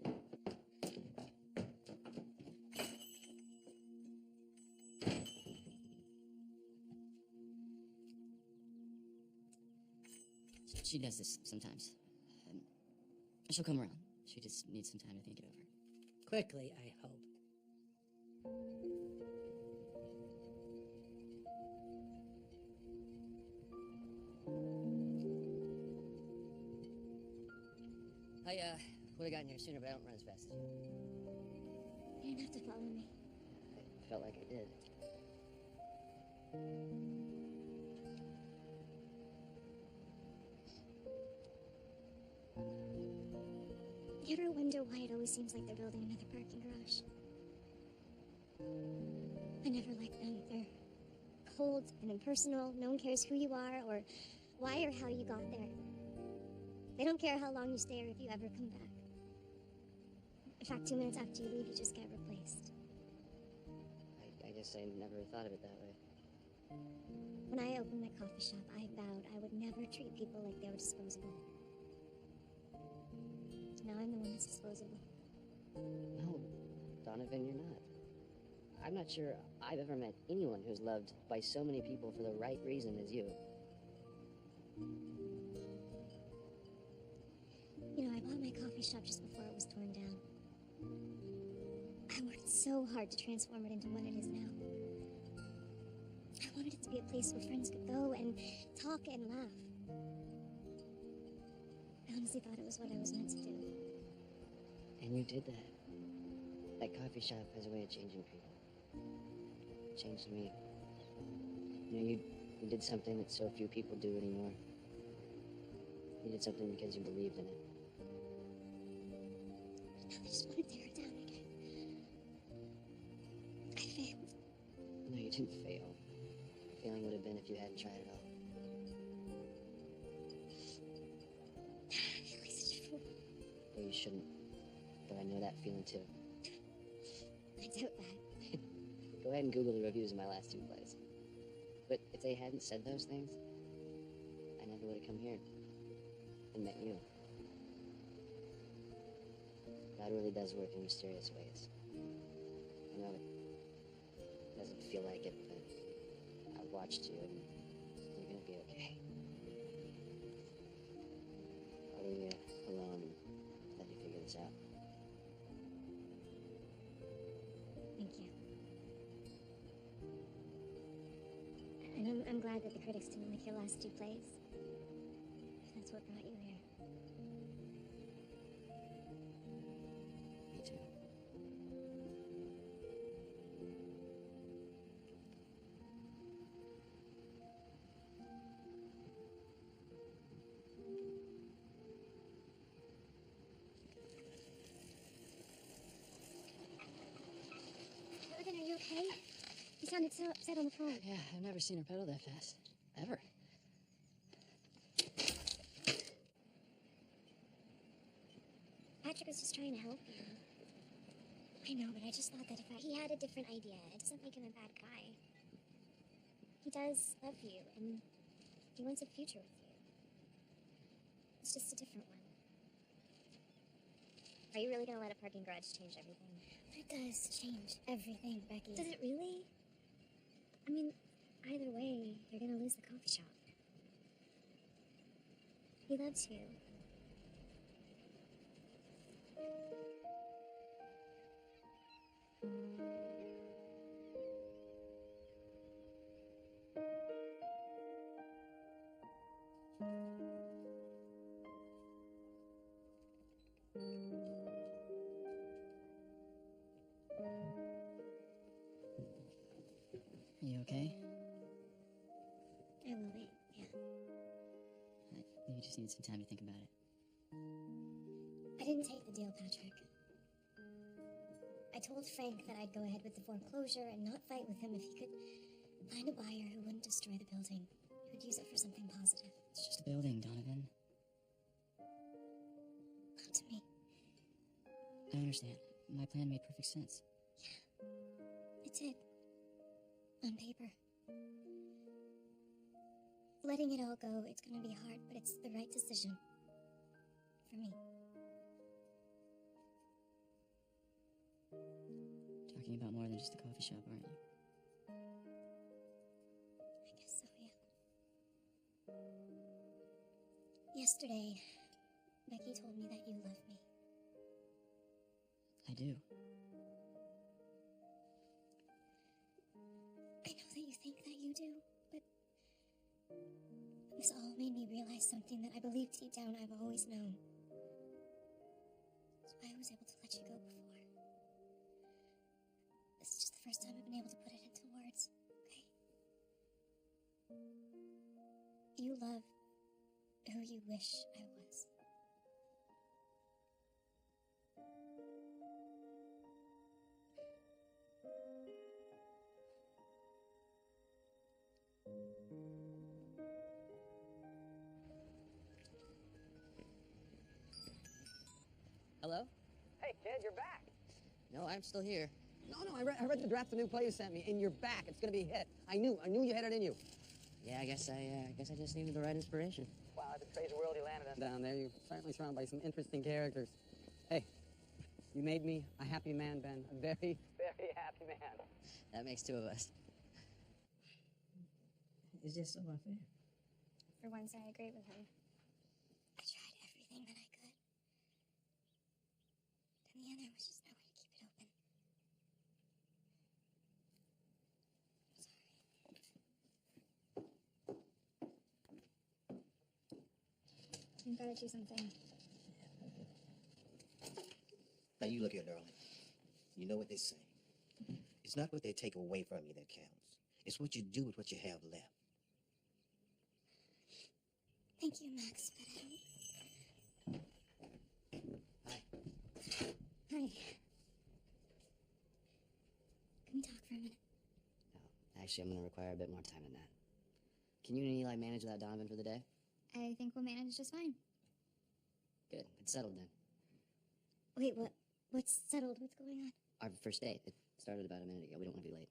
She does this sometimes. She'll come around. She just needs some time to think it over. Quickly, I hope. I would have gotten here sooner, but I don't run as fast as you. You didn't have to follow me. I felt like I did. You ever wonder why it always seems like they're building another parking garage? I never like them. They're cold and impersonal. No one cares who you are or why or how you got there. They don't care how long you stay or if you ever come back. In fact, 2 minutes after you leave, you just get replaced. I guess I never thought of it that way. When I opened my coffee shop, I vowed I would never treat people like they were disposable. Now I'm the one that's disposable. No, Donovan, you're not. I'm not sure I've ever met anyone who's loved by so many people for the right reason as you. You know, I bought my coffee shop just before it was torn down. I worked so hard to transform it into what it is now. I wanted it to be a place where friends could go and talk and laugh. I honestly thought it was what I was meant to do. And you did that. That coffee shop has a way of changing people. It changed me. You know, you did something that so few people do anymore. You did something because you believed in it. Now I just want to tear it down again. I failed. No, you didn't fail. Failing would have been if you hadn't tried at all. I feel like such a fool. Well, you shouldn't. But I know that feeling too. I doubt that. Go ahead and Google the reviews of my last 2 plays. But if they hadn't said those things, I never would have come here and met you. God really does work in mysterious ways. I know it doesn't feel like it, but I've watched you and you're gonna be okay. I'll leave you alone and let you figure this out. Thank you. And I'm glad that the critics didn't like your last 2 plays. If that's what brought you here. Me too. sounded so upset on the phone. Yeah, I've never seen her pedal that fast. Ever. Patrick was just trying to help you. I know, but I just thought that if he had a different idea, it doesn't make him a bad guy. He does love you, and he wants a future with you. It's just a different one. Are you really gonna let a parking garage change everything? It does change everything, Becky. Does it really? I mean, either way, you're gonna lose the coffee shop. He loves you. You okay? I will be, yeah. You just need some time to think about it. I didn't take the deal, Patrick. I told Frank that I'd go ahead with the foreclosure and not fight with him if he could find a buyer who wouldn't destroy the building, who would use it for something positive. It's just a building, Donovan. Not to me. I understand. My plan made perfect sense. It did. On paper. Letting it all go, it's gonna be hard, but it's the right decision. For me. Talking about more than just a coffee shop, aren't you? I guess so, yeah. Yesterday, Becky told me that you love me. I do. I know that you think that you do, but this all made me realize something that I believed deep down I've always known. That's why I was able to let you go before. This is just the first time I've been able to put it into words, okay? You love who you wish I was. Hello? Hey, kid, you're back. No, I'm still here. No, I read the draft of the new play you sent me, and you're back. It's gonna be a hit. I knew you had it in you. Yeah, I guess I just needed the right inspiration. Wow, it's a crazy world you landed in down there. You're certainly surrounded by some interesting characters. Hey, you made me a happy man, Ben. A very, very happy man. That makes two of us. It's just so unfair. For once, I agree with him. I tried everything that I could. But in the end, there was just no way to keep it open. I'm sorry. You've got to do something. Now, you look here, darling. You know what they say. It's not what they take away from you that counts. It's what you do with what you have left. Thank you, Max, but I don't... Hi. Hi. Can we talk for a minute? No, actually, I'm gonna require a bit more time than that. Can you and Eli manage without Donovan for the day? I think we'll manage just fine. Good. It's settled then. Wait, what's settled? What's going on? Our first date. It started about a minute ago. We don't want to be late.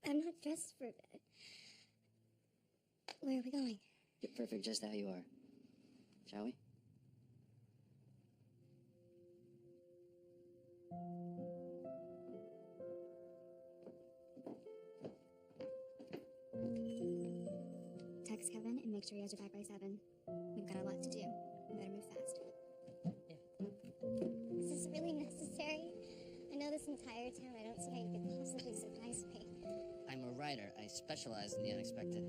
I'm not dressed for bed. Where are we going? You're perfect just how you are. Shall we? Text Kevin and make sure he has your back by 7. We've got a lot to do. We better move fast. Is this really necessary? I know this entire town. I don't see how you could possibly surprise me. I'm a writer. I specialize in the unexpected.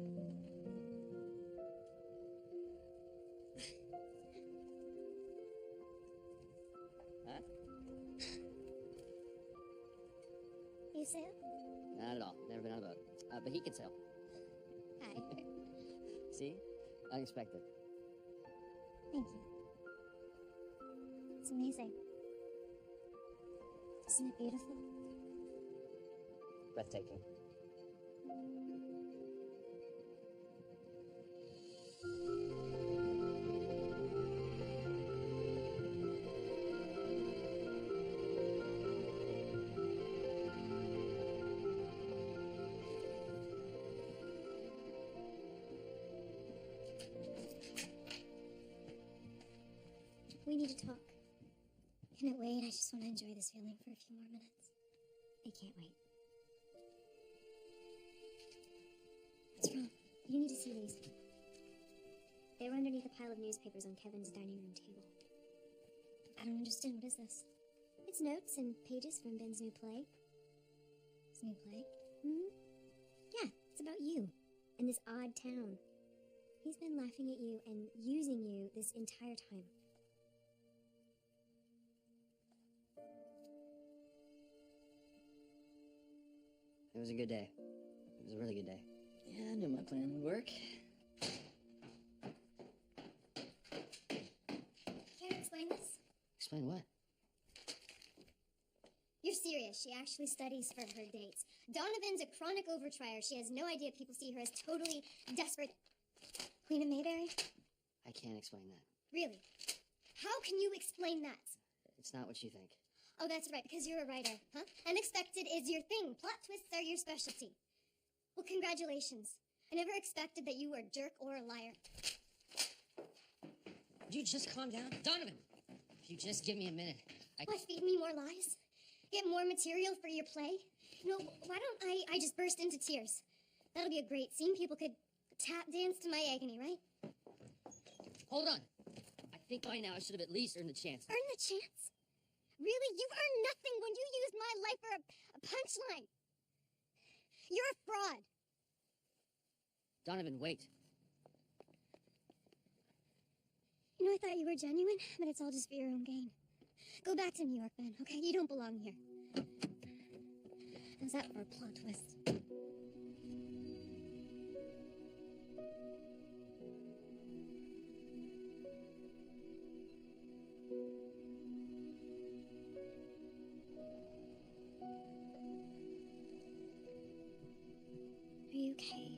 Huh? You sail? Not at all. Never been on a boat. But he can sail. Hi. See? Unexpected. Thank you. It's amazing. Isn't it beautiful? breathtaking. We need to talk. Can it wait? I just want to enjoy this feeling for a few more minutes. I can't wait. What's wrong? You need to see these. They were underneath a pile of newspapers on Kevin's dining room table. I don't understand. What is this? It's notes and pages from Ben's new play. His new play? Hmm? Yeah, it's about you and this odd town. He's been laughing at you and using you this entire time. It was a good day. It was a really good day. Yeah, I knew my plan would work. Can you explain this? Explain what? You're serious. She actually studies for her dates. Donovan's a chronic overtrier. She has no idea people see her as totally desperate. Queen of Mayberry? I can't explain that. Really? How can you explain that? It's not what you think. Oh, that's right, because you're a writer, huh? Unexpected is your thing. Plot twists are your specialty. Well, congratulations. I never expected that you were a jerk or a liar. Would you just calm down? Donovan! If you just give me a minute, Why, feed me more lies? Get more material for your play? You know, why don't I just burst into tears? That'll be a great scene. People could tap dance to my agony, right? Hold on. I think by now I should have at least earned the chance. Earn the chance? Really? You earn nothing when you use my life for a punchline. You're a fraud. Donovan, wait. You know, I thought you were genuine, but it's all just for your own gain. Go back to New York, Ben, okay? You don't belong here. How's that for a plot twist? Are you okay?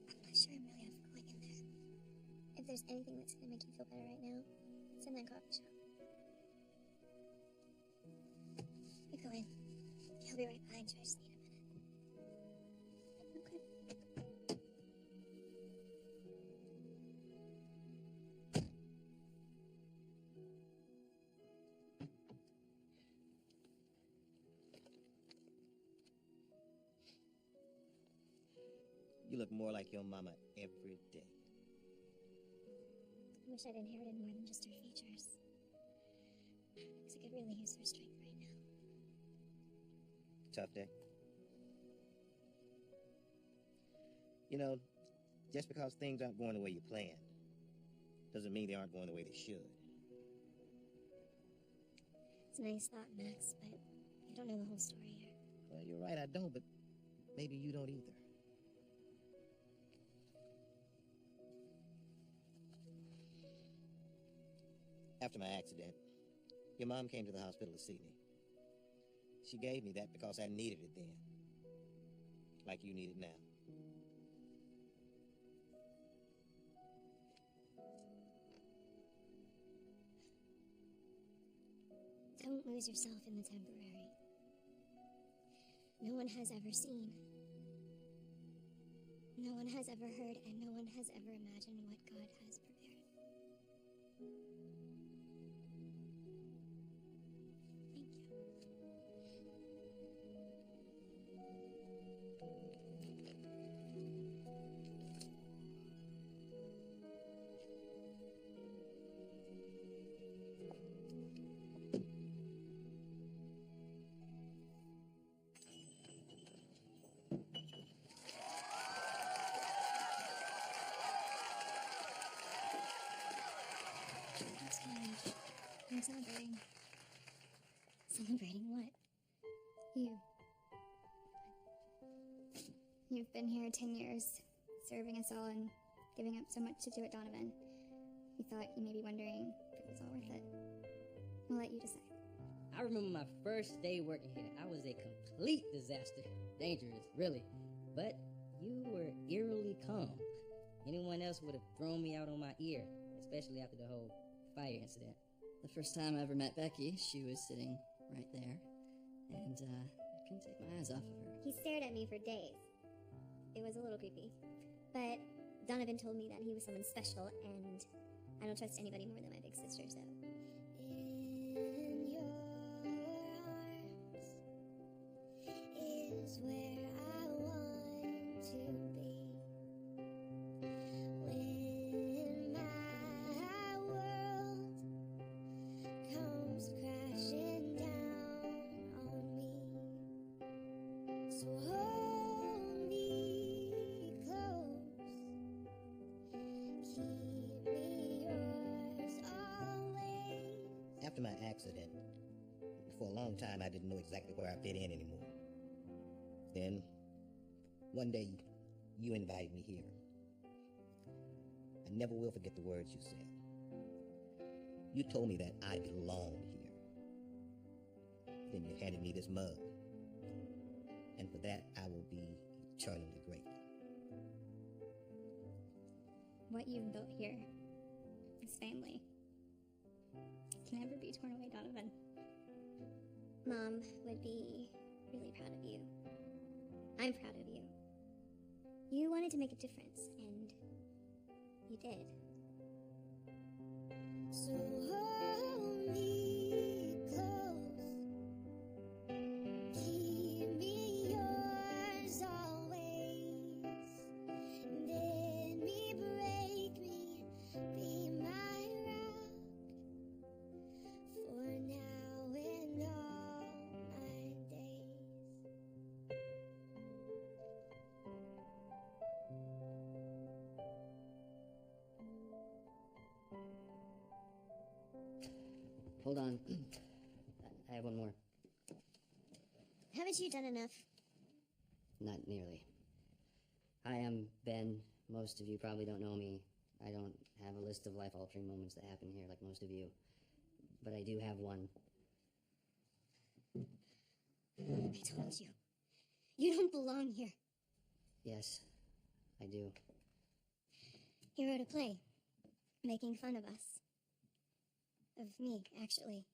I'm not sure I'm really up for going in there. If there's anything that's gonna make you feel better right now, it's in that coffee shop. You go in. He'll be right behind you. I just need a minute. Okay. You look more like your mama every day. I wish I'd inherited more than just her features. Because I could really use her strength right now. Tough day. You know, just because things aren't going the way you planned, doesn't mean they aren't going the way they should. It's a nice thought, Max, but you don't know the whole story here. Well, you're right, I don't, but maybe you don't either. After my accident, your mom came to the hospital to see me. She gave me that because I needed it then, like you need it now. Don't lose yourself in the temporary. No one has ever seen. No one has ever heard, and no one has ever imagined what God has prepared. Thank you. I'm celebrating. Celebrating what? You. You've been here 10 years, serving us all and giving up so much to do at Donovan. We thought you may be wondering if it was all worth it. We'll let you decide. I remember my first day working here. I was a complete disaster. Dangerous, really. But you were eerily calm. Anyone else would have thrown me out on my ear, especially after the whole fire incident. The first time I ever met Becky, she was sitting right there, and I couldn't take my eyes off of her. He stared at me for days. It was a little creepy. But Donovan told me that he was someone special, and I don't trust anybody more than my big sister, so. In your arms is where I want to be. When my world comes crashing down on me, so hold me close, keep me yours always. After my accident, for a long time I didn't know exactly where I fit in anymore. Then, one day, you invited me here. I never will forget the words you said. You told me that I belonged here. Then you handed me this mug. And for that, I will be eternally grateful. What you've built here, this family, can never be torn away, Donovan. Mom would be really proud of you. I'm proud of you. You wanted to make a difference, and you did. So hold me close, keep me yours always, bend me, break me, be my rock, for now and all my days. Hold on. I have one more. Haven't you done enough? Not nearly. Hi, I'm Ben. Most of you probably don't know me. I don't have a list of life-altering moments that happen here like most of you. But I do have one. I told you. You don't belong here. Yes, I do. He wrote a play, making fun of us. Of me, actually.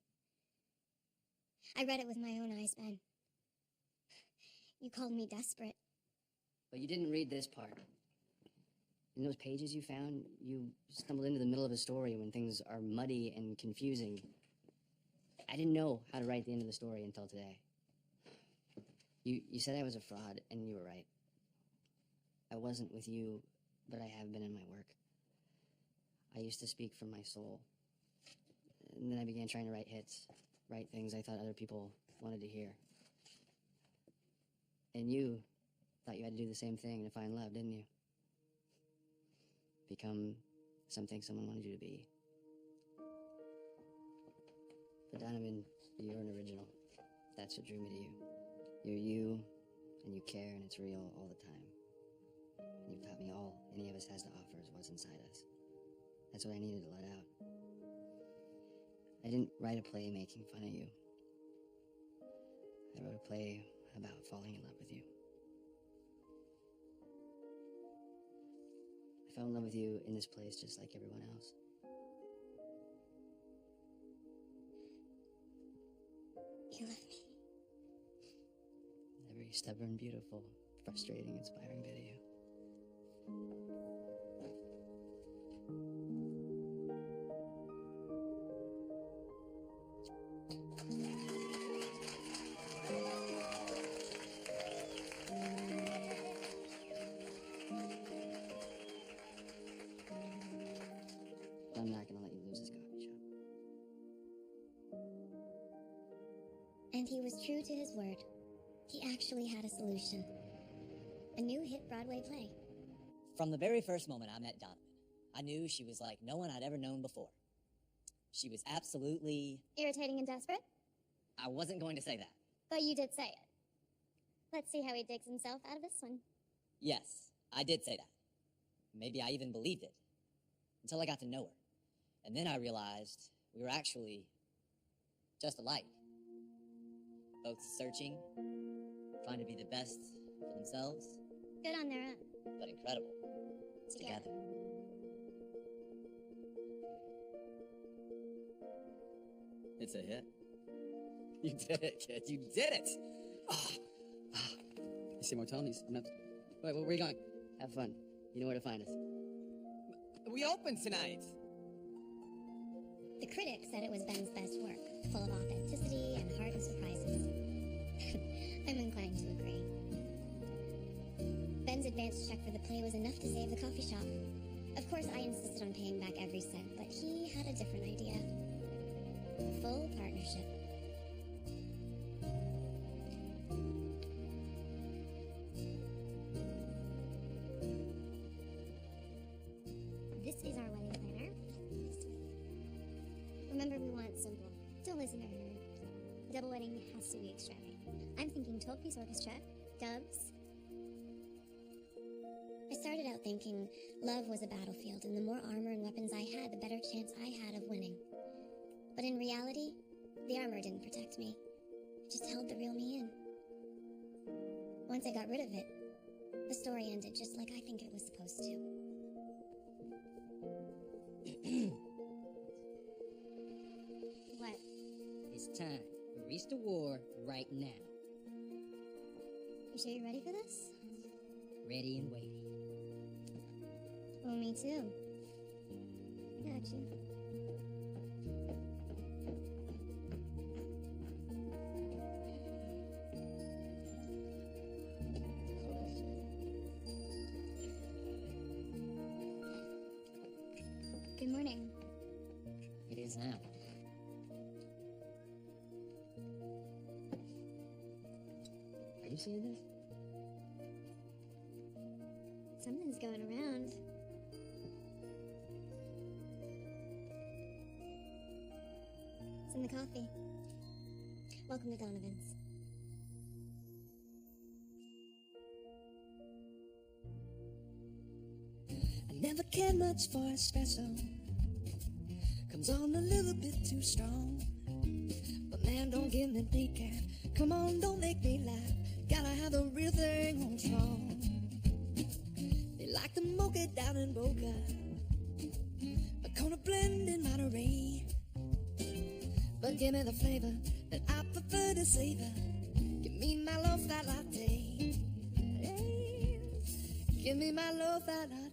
I read it with my own eyes, Ben. You called me desperate. But you didn't read this part. In those pages you found, you stumbled into the middle of a story when things are muddy and confusing. I didn't know how to write the end of the story until today. You said I was a fraud, and you were right. I wasn't with you, but I have been in my work. I used to speak from my soul. And then I began trying to write hits, write things I thought other people wanted to hear. And you thought you had to do the same thing to find love, didn't you? Become something someone wanted you to be. But Donovan, you're an original. That's what drew me to you. You're you, and you care, and it's real all the time. And you've taught me all any of us has to offer is what's inside us. That's what I needed to let out. I didn't write a play making fun of you. I wrote a play about falling in love with you. I fell in love with you in this place just like everyone else. You love me. Every stubborn, beautiful, frustrating, inspiring bit of you. I'm not gonna let you lose this coffee shop. And he was true to his word. He actually had a solution. A new hit Broadway play. From the very first moment I met Donovan, I knew she was like no one I'd ever known before. She was absolutely... Irritating and desperate? I wasn't going to say that. But you did say it. Let's see how he digs himself out of this one. Yes, I did say that. Maybe I even believed it. Until I got to know her. And then I realized we were actually just alike. Both searching, trying to be the best for themselves. Good on their own. But incredible. Together. It's a hit. You did it, kid. You did it! You see more Tonys? Wait, where are you going? Have fun. You know where to find us. We open tonight! The critics said it was Ben's best work, full of authenticity and heart and surprises. I'm inclined to agree. Ben's advance check for the play was enough to save the coffee shop. Of course, I insisted on paying back every cent, but he had a different idea. Full partnership. This is our wedding planner. Remember, we want simple. Don't listen to her. Double wedding has to be extravagant. I'm thinking 12-piece orchestra, dubs. I started out thinking love was a battlefield, and the more armor and weapons I had, the better chance I had of winning. But in reality, the armor didn't protect me. It just held the real me in. Once I got rid of it, the story ended just like I think it was supposed to. What? It's time. Release the war right now. You sure you're ready for this? Ready and waiting. Well, me too. Got you. Good morning. It is now. Are you seeing this? Something's going around. It's in the coffee. Welcome to Donovan's. I never cared much for espresso. Comes on a little bit too strong. But man, don't give me decaf. Come on, don't make me laugh. Gotta have the real thing on strong. They like the mocha down in Boca. A Kona blend in Monterey. But give me the flavor that I prefer to savor. Give me my low-fat latte. Hey, give me my low-fat latte.